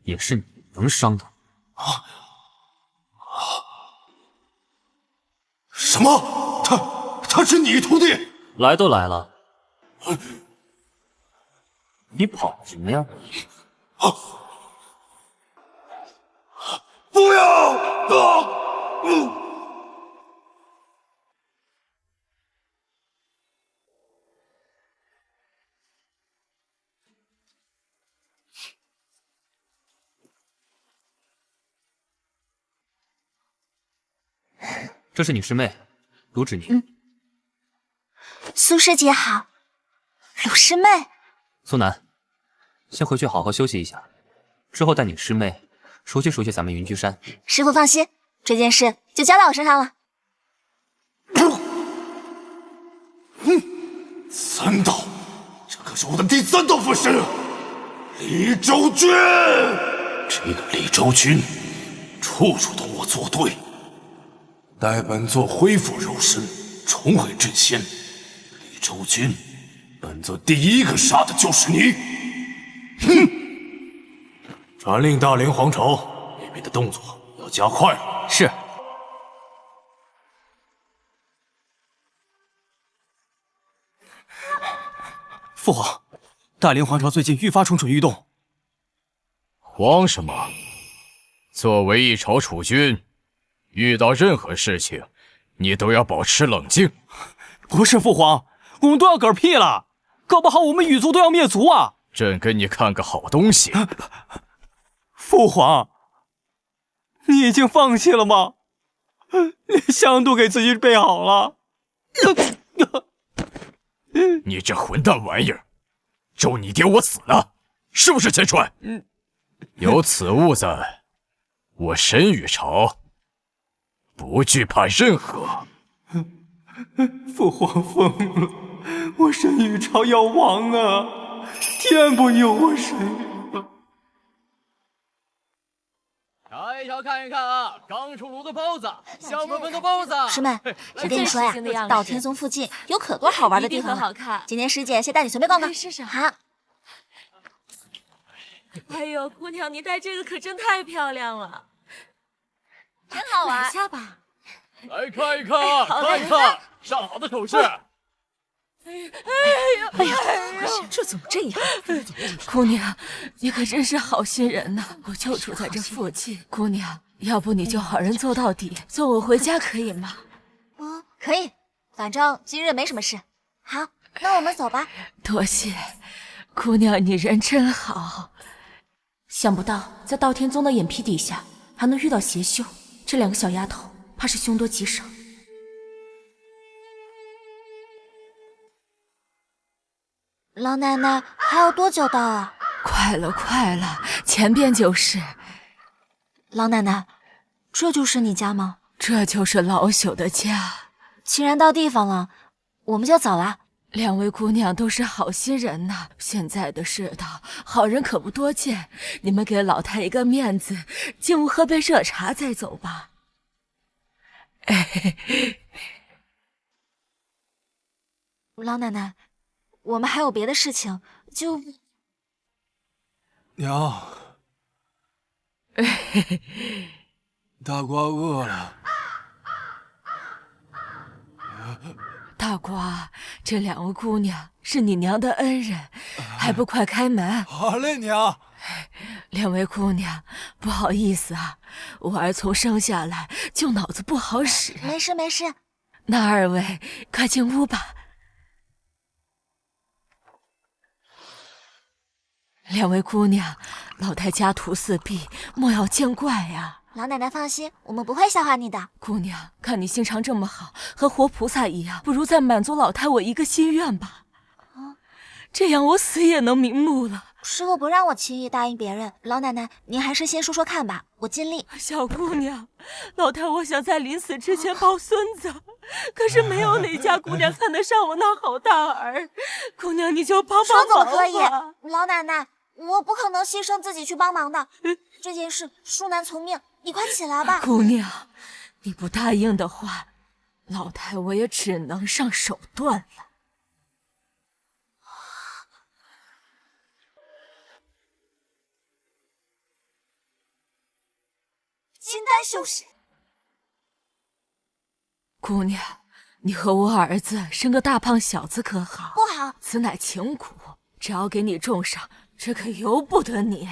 也是你能伤的。什么？他是你徒弟？来都来了，你跑什么呀？不要！这是你师妹，卢芷宁。苏师姐好，鲁师妹。苏南，先回去好好休息一下，之后带你师妹熟悉熟悉咱们云居山。师父放心，这件事就交在我身上了。3道，这可是我的第3道分身，李周君。这个李周君，处处同我作对。待本座恢复肉身，重回真仙，李周君，本座第一个杀的就是你。传令大连皇朝那边的动作要加快了。是。父皇，大连皇朝最近愈发蠢蠢欲动。慌什么？作为一朝储君，遇到任何事情，你都要保持冷静。不是父皇，我们都要嗝屁了，搞不好我们羽族都要灭族啊！朕给你看个好东西。父皇，你已经放弃了吗？连香都给自己备好了。你这混蛋玩意儿，咒你爹我死了，是不是钱川？有此物在，我沈雨潮不惧怕任何。父皇疯了，我沈雨潮要亡啊！天不佑我沈雨。瞧一瞧，看一看啊，刚出炉的包子，香喷喷的包子。师妹，我跟你说呀，到天宗附近有可多好玩的地方了。好看。今天师姐先带你随便逛逛。试试。好。哎呦，姑娘，你戴这个可真太漂亮了，真好玩。买下吧。来看一看啊，看一看，上好的首饰。哎呀，这怎么这样？姑娘，你可真是好心人呐！我就住在这附近。姑娘，要不你就好人做到底，送我回家可以吗？可以，反正今日没什么事。好，那我们走吧。多谢，姑娘，你人真好。想不到在道天宗的眼皮底下还能遇到邪修，这两个小丫头怕是凶多吉少。老奶奶，还要多久到啊？快了，快了，前边就是。老奶奶，这就是你家吗？这就是老朽的家。既然到地方了，我们就走了。两位姑娘都是好心人呐，现在的世道，好人可不多见。你们给老太一个面子，进屋喝杯热茶再走吧。老奶奶，我们还有别的事情，就……娘，大瓜饿了。大瓜，这两位姑娘是你娘的恩人，还不快开门？好嘞，娘。两位姑娘，不好意思啊，我儿从生下来就脑子不好使。没事没事。那二位快进屋吧。两位姑娘，老太家徒四壁，莫要见怪呀。老奶奶放心，我们不会笑话你的。姑娘，看你心肠这么好，和活菩萨一样，不如再满足老太我一个心愿吧。这样我死也能瞑目了。师傅不让我轻易答应别人，老奶奶您还是先说说看吧，我尽力。小姑娘，老太我想在临死之前抱孙子，可是没有哪家姑娘看得上我那好大儿。姑娘你就帮帮说忙吧。怎么可以？老奶奶，我不可能牺牲自己去帮忙的。这件事恕难从命，你快起来吧。姑娘，你不答应的话，老太我也只能上手段了。金丹修士，姑娘，你和我儿子生个大胖小子可好？不好，此乃情蛊，只要给你种上，这可由不得你。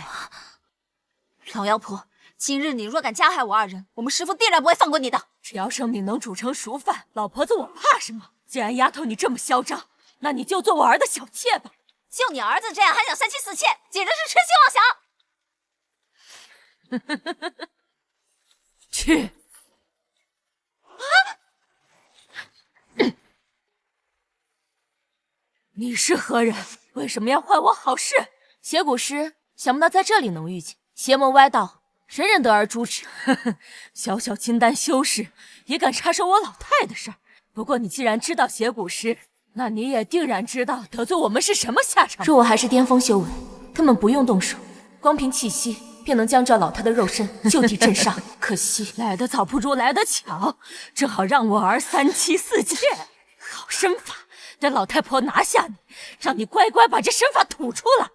老妖婆，今日你若敢加害我二人，我们师父定然不会放过你的。只要生米能煮成熟饭，老婆子我怕什么？既然丫头你这么嚣张，那你就做我儿的小妾吧。就你儿子这样还想三妻四妾，简直是痴心妄想。去！你是何人？为什么要坏我好事？邪蛊师，想不到在这里能遇见，邪魔歪道，人人得而诛之。小小金丹修士也敢插手我老太的事儿。不过你既然知道邪蛊师，那你也定然知道得罪我们是什么下场。若我还是巅峰修为，根本不用动手，光凭气息便能将这老太的肉身就地震伤。可惜来得早不如来得巧，正好让我儿三妻四妾。好身法，等老太婆拿下你，让你乖乖把这身法吐出来。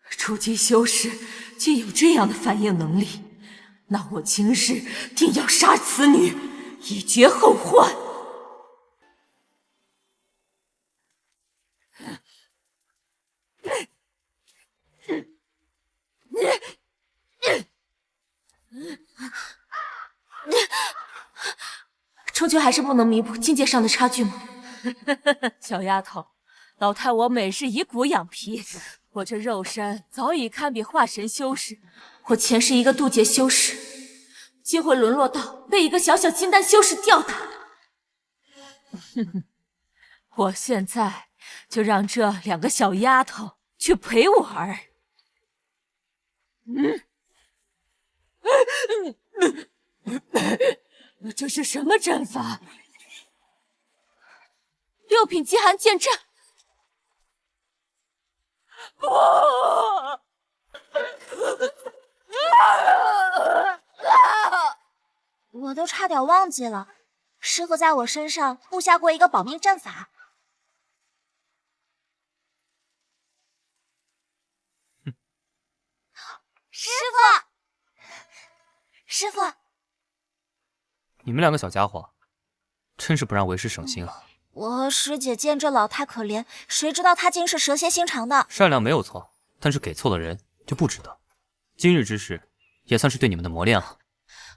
初级修士竟有这样的反应能力，那我今日定要杀此女，以绝后患。终究还是不能弥补境界上的差距吗？小丫头，老太我每日以骨养皮，我这肉身早已堪比化神修士。我前是一个渡劫修士，竟会沦落到被一个小小金丹修士吊打。哼哼，我现在就让这2个小丫头去陪我儿。这是什么阵法？6品极寒剑阵。不！我都差点忘记了，师傅在我身上布下过一个保命阵法。师傅，师傅，你们2个小家伙，真是不让为师省心啊！我和师姐见这老太可怜，谁知道她竟是蛇蝎心肠的。善良没有错，但是给错了人就不值得。今日之事也算是对你们的磨练了。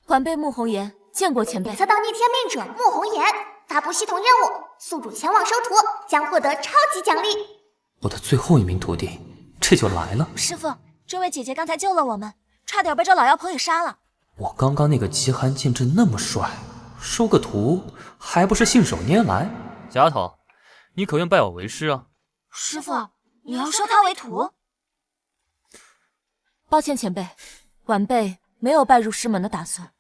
晚辈穆红颜见过前辈。测到逆天命者穆红颜发布系统任务，宿主前往收徒将获得超级奖励。我的最后一名徒弟这就来了。师傅，这位姐姐刚才救了我们，差点被这老妖婆给杀了。我刚刚那个极寒剑阵那么帅，收个徒还不是信手拈来？丫头，你可愿拜我为师啊？师傅，你要收他为徒？抱歉前辈，晚辈没有拜入师门的打算。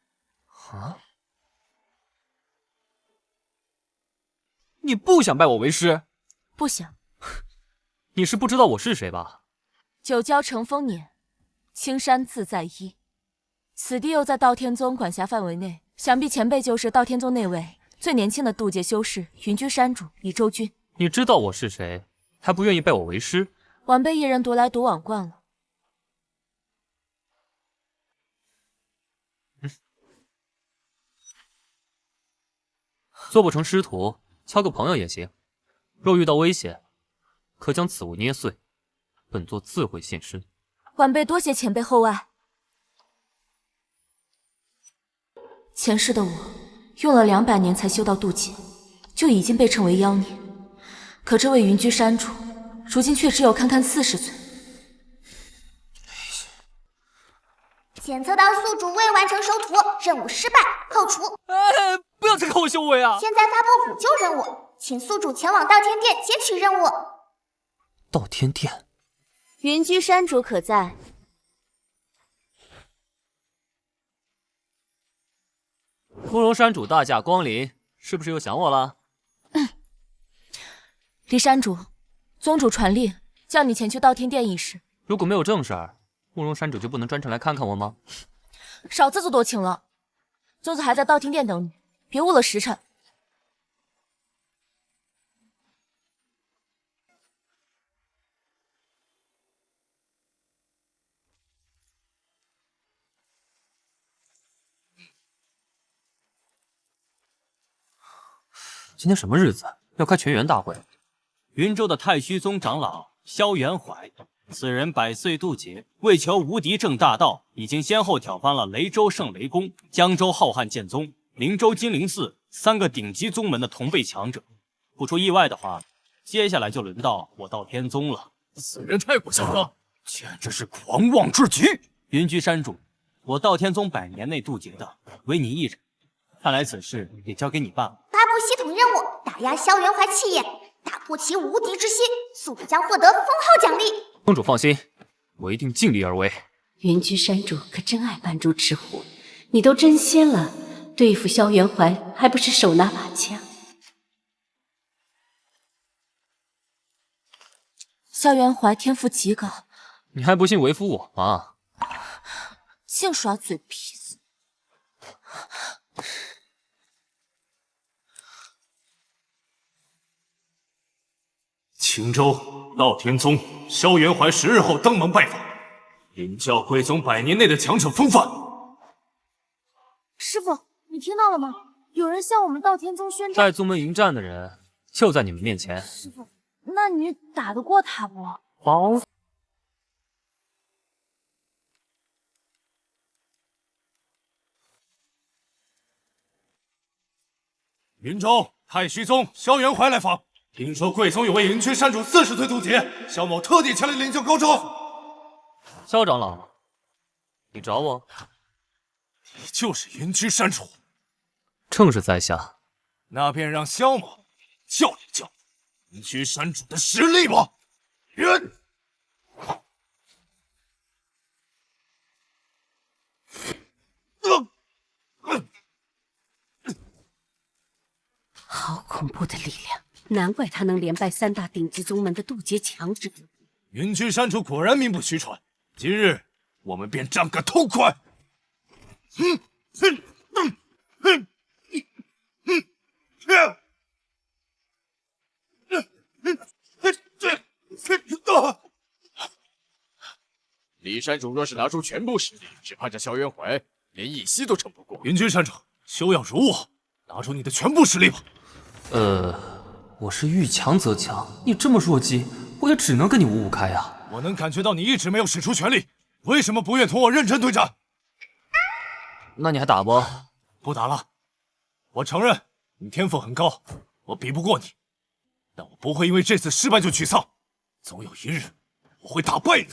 啊？你不想拜我为师？不想。你是不知道我是谁吧？九霄乘风辇，青山自在依。此地又在道天宗管辖范围内，想必前辈就是道天宗那位最年轻的渡劫修士云居山主李周君。你知道我是谁，还不愿意拜我为师？晚辈一人独来独往惯了。做不成师徒，交个朋友也行。若遇到危险，可将此物捏碎，本座自会现身。晚辈多谢前辈厚爱。前世的我用了200年才修到渡劫，就已经被称为妖孽。可这位云居山主，如今却只有堪堪40岁。检测到宿主未完成收徒，任务失败，扣除。不要再看我修为啊！现在发布补救任务，请宿主前往道天殿接取任务。道天殿，云居山主可在？慕容山主大驾光临，是不是又想我了？李山主，宗主传令，叫你前去道天殿一事。如果没有正事儿，慕容山主就不能专程来看看我吗？少自作多情了，宗主还在道天殿等你，别误了时辰。今天什么日子？要开全员大会？云州的太虚宗长老萧元怀，此人100岁渡劫，为求无敌正大道，已经先后挑翻了雷州圣雷公、江州浩瀚剑宗、灵州金灵寺3个顶级宗门的同辈强者。不出意外的话，接下来就轮到我道天宗了。此人太不像了，简直是狂妄至极！云居山主，我道天宗100年内渡劫的，唯你一人。看来此事也交给你办了。发布系统任务，打压萧元怀气焰，打破其无敌之心，宿主将获得封号奖励。宗主放心，我一定尽力而为。云居山主可真爱扮猪吃虎，你都真仙了，对付萧元怀还不是手拿把枪？萧元怀天赋极高，你还不信为夫我吗？净耍嘴皮子。青州道天宗萧元怀10日后登门拜访，领教贵宗100年内的强者风范。师傅，你听到了吗？有人向我们道天宗宣战。带宗门迎战的人就在你们面前。师傅，那你打得过他不？包。云州太虚宗萧元怀来访。听说贵宗有位云居山主40岁渡劫，萧某特地前来领教高招。萧长老，你找我？你就是云居山主。正是在下。那便让萧某教一教云居山主的实力吧。人。好恐怖的力量，难怪他能连败3大顶级宗门的渡劫强者。云居山主果然名不虚传，今日我们便战个痛快！李山主若是拿出全部实力，只怕这萧元怀连一息都撑不过。云居山主，休要辱我，拿出你的全部实力吧。我是遇强则强，你这么弱鸡，我也只能跟你五五开呀。我能感觉到你一直没有使出全力，为什么不愿同我认真对战？那你还打不？不打了。我承认你天赋很高，我比不过你，但我不会因为这次失败就沮丧，总有一日我会打败你。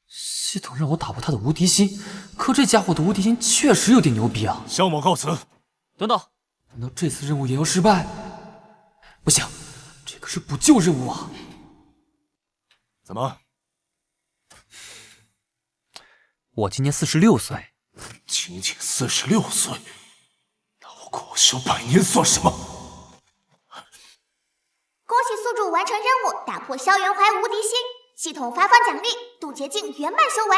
系统让我打破他的无敌心，可这家伙的无敌心确实有点牛逼啊！萧某告辞。等等，难道这次任务也要失败？不行，这可是补救任务啊！怎么？我今年46岁，仅仅46岁，那我苦修100年算什么？恭喜宿主完成任务，打破萧元怀无敌心。系统发放奖励，渡劫境圆满收尾。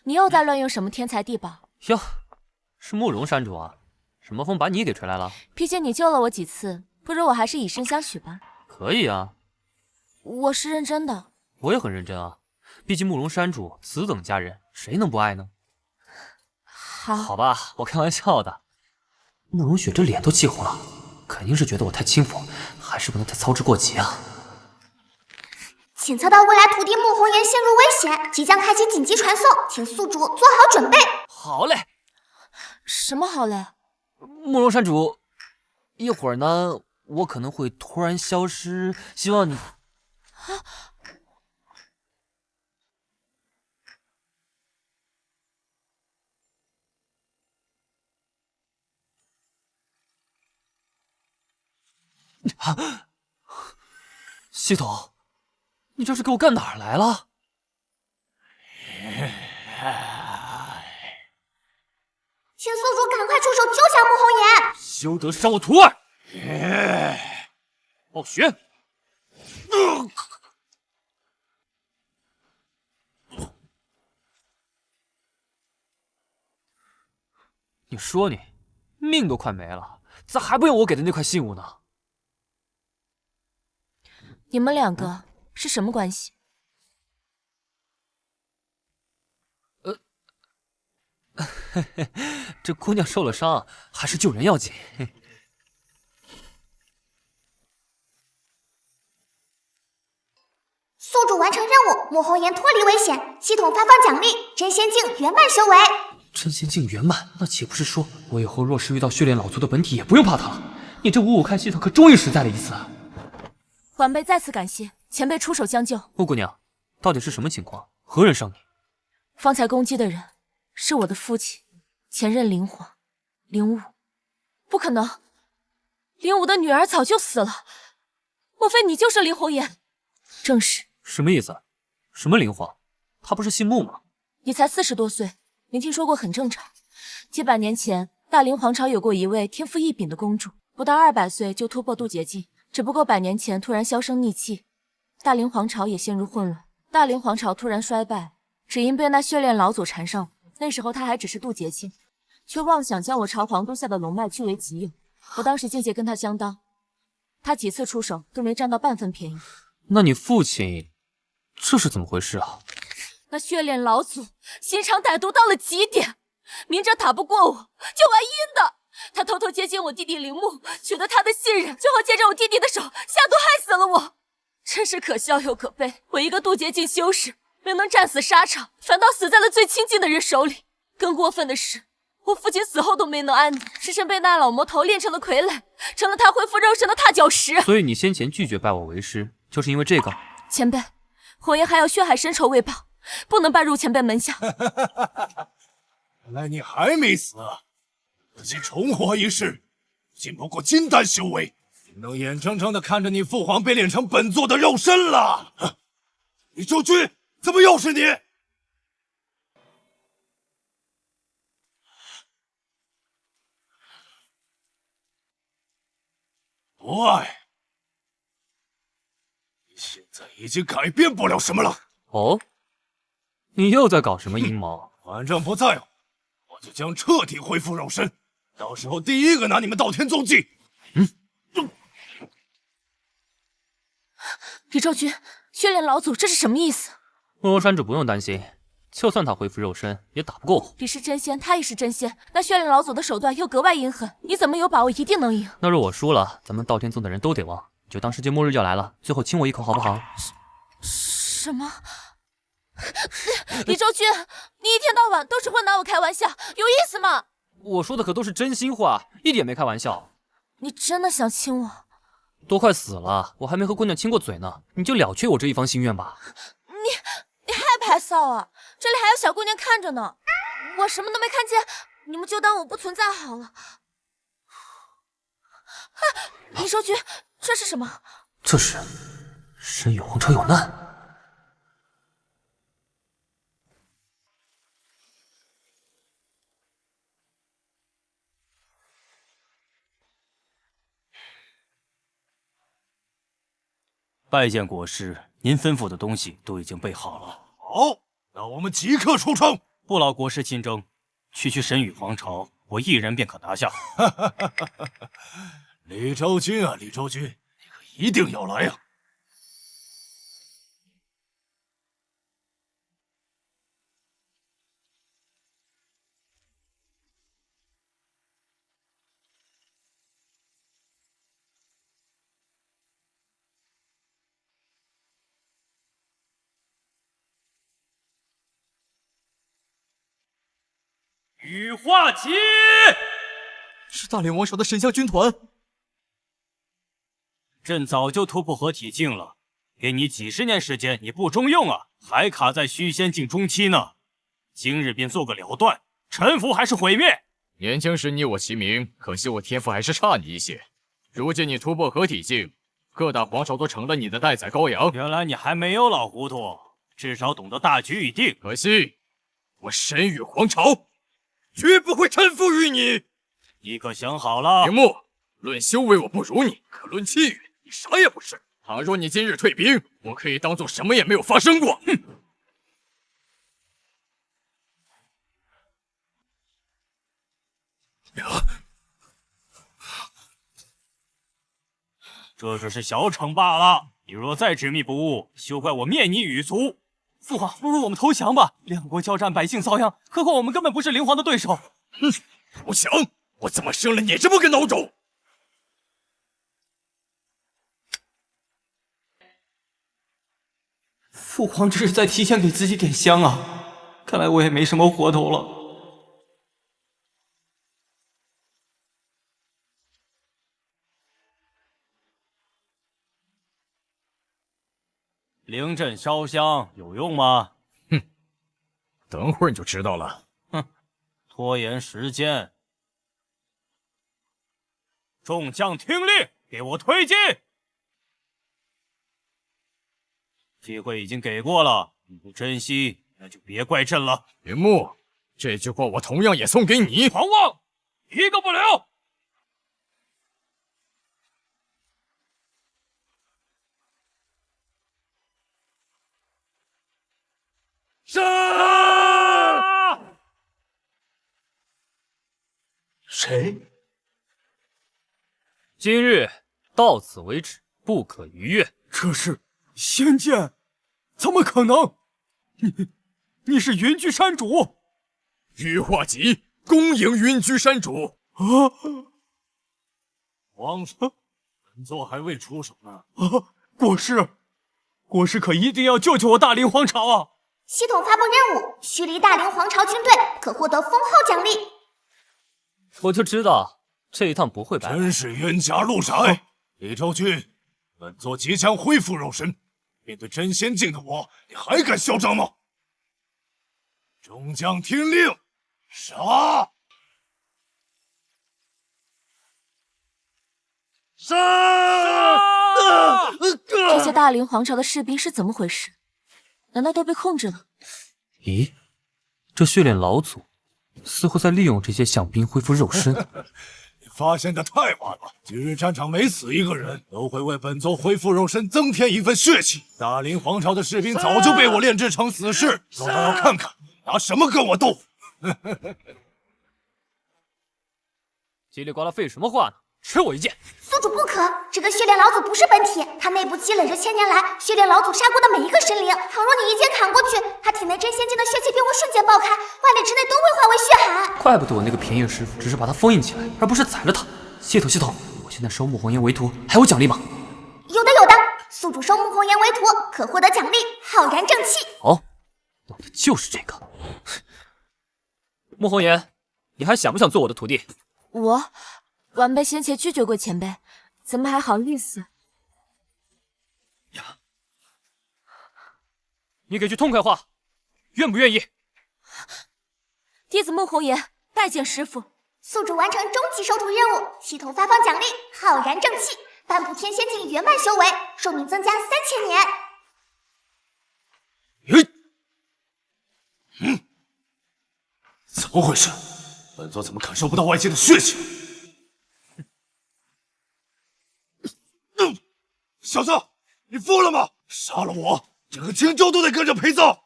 你又在乱用什么天才地宝？哟，是慕容山主啊！什么风把你给吹来了？毕竟你救了我几次，不如我还是以身相许吧。可以啊，我是认真的。我也很认真啊，毕竟慕容山主此等佳人，谁能不爱呢？好吧，我开玩笑的。慕容雪这脸都气红了，肯定是觉得我太轻浮，还是不能太操之过急啊。检测到未来徒弟穆红颜陷入危险，即将开启紧急传送，请宿主做好准备。好嘞。什么好嘞？慕容山主，一会儿呢，我可能会突然消失，希望你。系统，你这是给我干哪儿来了？请宿主赶快出手救下穆红颜！休得伤我徒儿！暴雪！你说你命都快没了，咋还不用我给的那块信物呢？你们两个是什么关系？这姑娘受了伤，还是救人要紧。宿主完成任务，穆红颜脱离危险，系统发放奖励，真仙境圆满收尾。真仙境圆满，那岂不是说我以后若是遇到血炼老族的本体，也不用怕他了？你这五五开系统可终于实在了一次。晚辈再次感谢前辈出手相救。穆姑娘，到底是什么情况？何人伤你？方才攻击的人是我的父亲，前任灵皇灵武。不可能，灵武的女儿早就死了。莫非你就是林红颜？正是。什么意思？什么灵皇？他不是姓穆吗？你才40多岁，没听说过很正常。几百年前，大林皇朝有过一位天赋异禀的公主，不到200岁就突破渡劫境，只不过100年前突然销声匿迹，大林皇朝也陷入混乱。大林皇朝突然衰败，只因被那血炼老祖缠上。那时候他还只是渡劫境，却妄想将我朝皇都下的龙脉据为己有。我当时境界跟他相当，他几次出手都没占到半分便宜。那你父亲这是怎么回事啊？那血炼老祖心肠歹毒到了极点，明着打不过我，就玩阴的。他偷偷接近我弟弟铃木，取得他的信任，最后借着我弟弟的手下毒害死了我。真是可笑又可悲，我一个渡劫境修士，没能战死沙场，反倒死在了最亲近的人手里。更过分的是，我父亲死后都没能安宁，师身被那老魔头炼成了傀儡，成了他恢复肉身的踏脚石。所以你先前拒绝拜我为师，就是因为这个？前辈，火爷还要血海深仇未报，不能拜入前辈门下。看来你还没死啊！自己重活一世，仅不过金丹修为，只能眼睁睁的看着你父皇被炼成本座的肉身了。李周君，怎么又是你？不爱，你现在已经改变不了什么了。哦，你又在搞什么阴谋？反正不在乎，我就将彻底恢复肉身，到时候第一个拿你们道天宗祭。李昭君，血炼老祖这是什么意思？莫若山主不用担心，就算他恢复肉身，也打不过我。李是真仙，他也是真仙，那血炼老祖的手段又格外阴狠，你怎么有把握一定能赢？那若我输了，咱们道天宗的人都得亡，你就当世界末日要来了，最后亲我一口好不好？什么？李昭君，你一天到晚都是会拿我开玩笑，有意思吗？我说的可都是真心话，一点没开玩笑。你真的想亲我？都快死了，我还没和姑娘亲过嘴呢，你就了却我这一方心愿吧。你还排骚啊？这里还有小姑娘看着呢，我什么都没看见，你们就当我不存在好了。李昭君，这是什么？这是身与皇朝有难。拜见国师，您吩咐的东西都已经备好了。好，那我们即刻出城。不劳国师亲征，区神羽皇朝，我一人便可拿下。李昭君啊，李昭君，你可一定要来啊！羽化旗是大连王朝的神象军团。朕早就突破合体境了，给你几十年时间，你不中用啊，还卡在虚仙境中期呢。今日便做个了断，臣服还是毁灭？年轻时你我齐名，可惜我天赋还是差你一些。如今你突破合体境，各大皇朝都成了你的待宰羔羊。原来你还没有老糊涂，至少懂得大局已定。可惜，我神羽皇朝绝不会臣服于你。你可想好了？屏幕，论修为我不如你，可论气运，你啥也不是。倘若你今日退兵，我可以当做什么也没有发生过。哼！这只是小惩罢了。你若再执迷不悟，休怪我灭你羽族。父皇，不如我们投降吧。两国交战，百姓遭殃，何况我们根本不是灵皇的对手。哼，投降！我怎么生了你这么个孬种？父皇只是在提前给自己点香啊，看来我也没什么活头了。灵阵烧香有用吗？哼，等会儿你就知道了。哼，拖延时间。众将听令，给我推进！机会已经给过了，你不珍惜，那就别怪朕了。云木，这句话我同样也送给你。狂妄，一个不留！杀！谁？今日到此为止，不可逾越。这是仙剑，怎么可能？你是云居山主？羽化戟恭迎云居山主。啊！皇上，本座还未出手呢。啊！国师可一定要救救我大凌皇朝啊！系统发布任务：驱离大凌皇朝军队，可获得丰厚奖励。我就知道这一趟不会白来。真是冤家路窄！李昭君，本座即将恢复肉身，面对真仙境的我，你还敢嚣张吗？众将听令，杀！杀！这些大凌皇朝的士兵是怎么回事？难道都被控制了？咦，这血炼老祖似乎在利用这些响兵恢复肉身。你发现的太晚了，今日战场每死一个人，都会为本座恢复肉身增添一份血气。大凌皇朝的士兵早就被我炼制成死士，座长要看看拿什么跟我斗。叽里呱啦废什么话呢？吃我一剑！宿主不可，这个血炼老祖不是本体，他内部积累着千年来血炼老祖杀过的每一个神灵。倘若你一剑砍过去，他体内真仙境的血气便会瞬间爆开，万里之内都会化为血海。怪不得我那个便宜师傅只是把他封印起来，而不是宰了他。系统，我现在收木红颜为徒，还有奖励吗？有的，宿主收木红颜为徒，可获得奖励浩然正气。好，要的就是这个。木红颜，你还想不想做我的徒弟？晚辈先前拒绝过前辈，怎么还好意思？你给句痛快话，愿不愿意？弟子穆红颜拜见师傅。宿主完成终极收徒任务，系统发放奖励浩然正气，半步天仙境圆满修为，寿命增加3000年。怎么回事？本座怎么感受不到外界的血气？小子，你疯了吗？杀了我，整个青州都得跟着陪葬。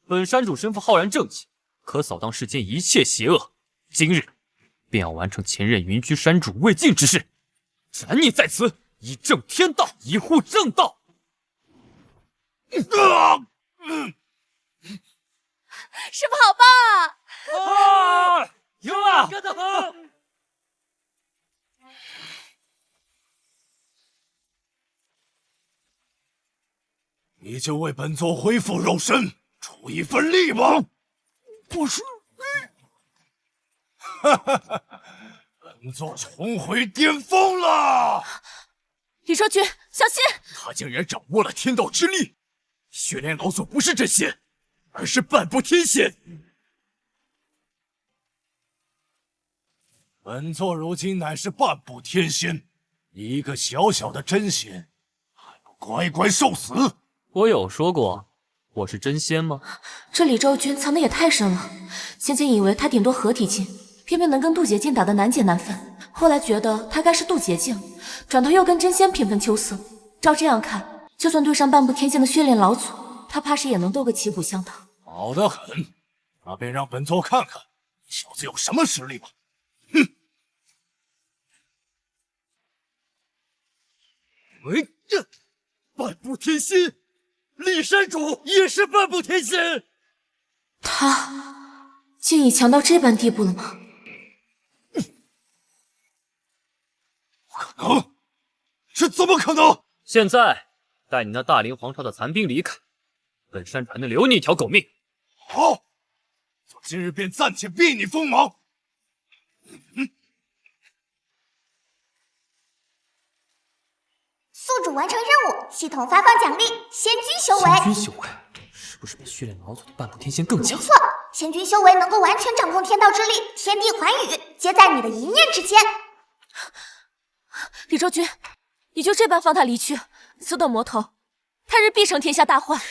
本山主身负浩然正气，可扫荡世间一切邪恶。今日便要完成前任云居山主未尽之事，斩你在此，以正天道，以护正道。师傅好棒啊！赢了！干得好！你就为本座恢复肉身出一份力吧！不是，本座重回巅峰了！李昭君，小心！他竟然掌握了天道之力，血炼老祖不是真仙，而是半步天仙。本座如今乃是半步天仙，一个小小的真仙，还不乖乖受死？我有说过我是真仙吗？这李昭君藏的也太深了，先前以为他顶多合体境，偏偏能跟渡劫境打得难解难分，后来觉得他该是渡劫境，转头又跟真仙平分秋色。照这样看，就算对上半步天仙的血炼老祖，他怕是也能斗个旗鼓相当。好得很，那便让本座看看你小子有什么实力吧。哼！这半步天仙，李山主也是半步天仙。他竟已强到这般地步了吗？不可能！这怎么可能？现在带你那大凌皇朝的残兵离开，本山主还能留你一条狗命。好，我今日便暂且避你锋芒。宿主完成任务，系统发放奖励仙君修为。仙君修为是不是比血炼老祖的半步天仙更强？不错，仙君修为能够完全掌控天道之力，天地寰宇皆在你的一念之间。李昭君，你就这般放他离去？此等魔头，他日必成天下大患。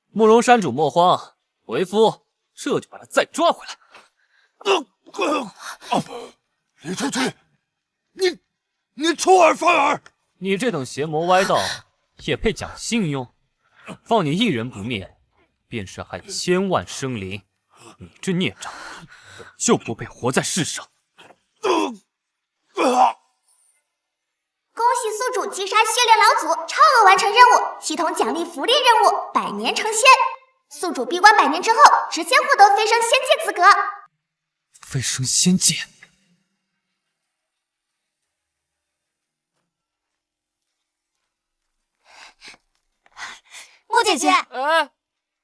慕容山主莫慌，为夫这就把他再抓回来。李昭君，你出尔反尔！你这等邪魔歪道，也配讲信用？放你一人不灭，便是害千万生灵。你这孽障，就不配活在世上。恭喜宿主击杀血炼老祖，超额完成任务，系统奖励福利任务100年成仙。宿主闭关100年之后，直接获得飞升仙界资格。飞升仙界。穆姐姐，哎，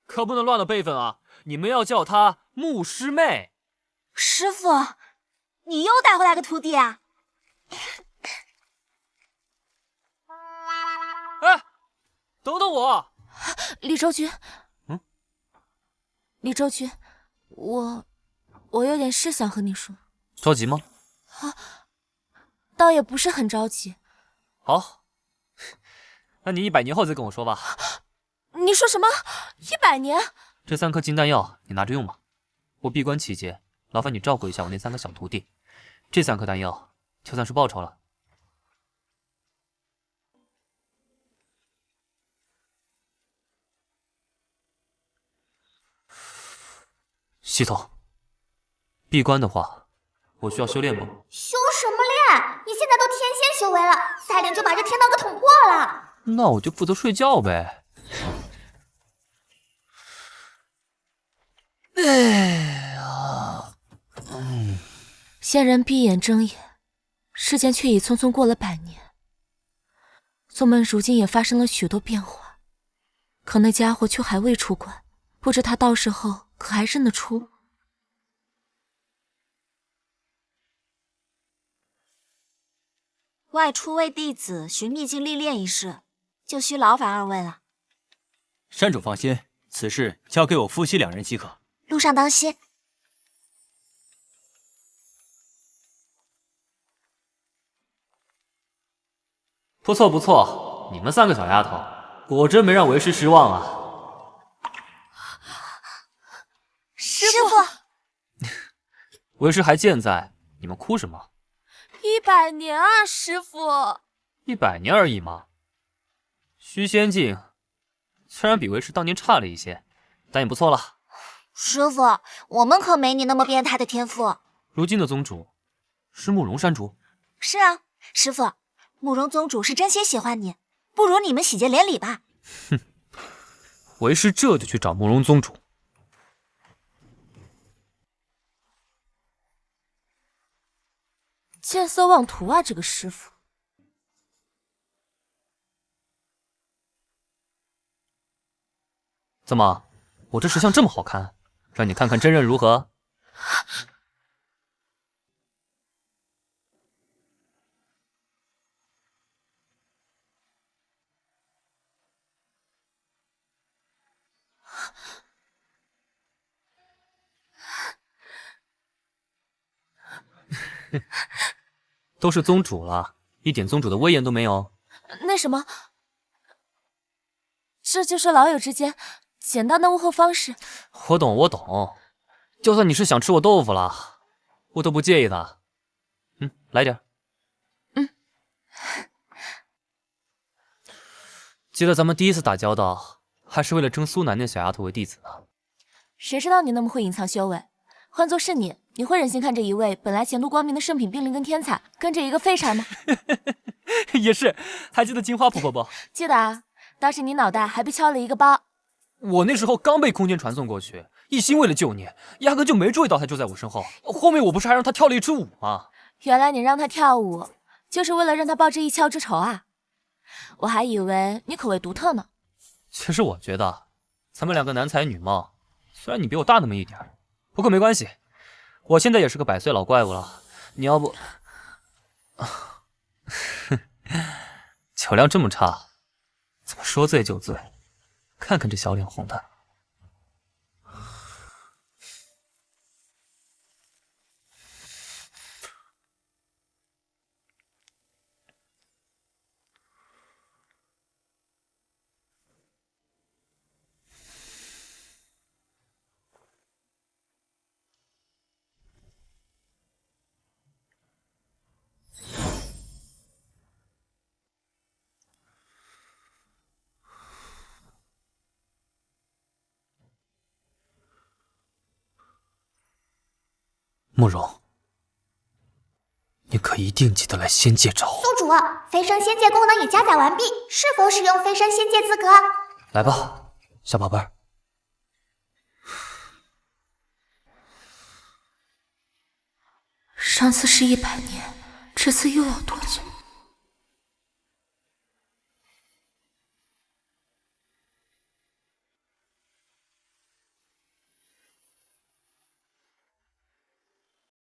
可不能乱了辈分啊！你们要叫她穆师妹。师傅，你又带回来个徒弟啊？哎，等等我！李周局，李周局，我有点事想和你说。着急吗？倒也不是很着急。好，那你100年后再跟我说吧。你说什么？100年？这3颗金丹药你拿着用吧。我闭关期间，劳烦你照顾一下我那3个小徒弟。这3颗丹药就算是报酬了。系统，闭关的话，我需要修炼吗？修什么炼？你现在都天仙修为了，3年就把这天道给捅破了。那我就负责睡觉呗。仙人闭眼睁眼，世间却已匆匆过了100年。宗门如今也发生了许多变化，可那家伙却还未出关，不知他到时候可还认得出我？外出为弟子寻秘境历练一事，就需劳烦2位了。山主放心，此事交给我夫妻2人即可。路上当心。不错不错，你们3个小丫头，果真没让为师失望啊！师傅，为师还健在，你们哭什么？100年啊，师傅！100年而已嘛。虚仙境虽然比为师当年差了一些，但也不错了。师傅，我们可没你那么变态的天赋。如今的宗主是慕容山主。是啊，师傅。慕容宗主是真心喜欢你，不如你们喜结连理吧。哼，为师这就去找慕容宗主。见色忘图啊，这个师傅。怎么，我这石像这么好看，让你看看真人如何？都是宗主了，一点宗主的威严都没有。那什么，这就是老友之间简单的问候方式。我懂，我懂。就算你是想吃我豆腐了，我都不介意的。来点。记得咱们第一次打交道，还是为了争苏南那小丫头为弟子呢。谁知道你那么会隐藏修为？换作是你会忍心看着一位本来前途光明的圣品兵灵跟天才，跟着一个废柴吗？也是，还记得金花婆婆不？记得啊，当时你脑袋还被敲了一个包。我那时候刚被空间传送过去，一心为了救你，压根就没注意到她就在我身后。后面我不是还让她跳了一支舞吗？原来你让她跳舞，就是为了让她报这一敲之仇啊！我还以为你口味独特呢。其实我觉得，咱们2个男才女貌，虽然你比我大那么一点，不过没关系，我现在也是个100岁老怪物了。你要不，酒量这么差，怎么说醉就醉？看看这小脸红的。慕容，你可一定记得来仙界找我。宗主，飞升仙界功能已加载完毕，是否使用飞升仙界资格？来吧，小宝贝儿。上次是100年，这次又要多久？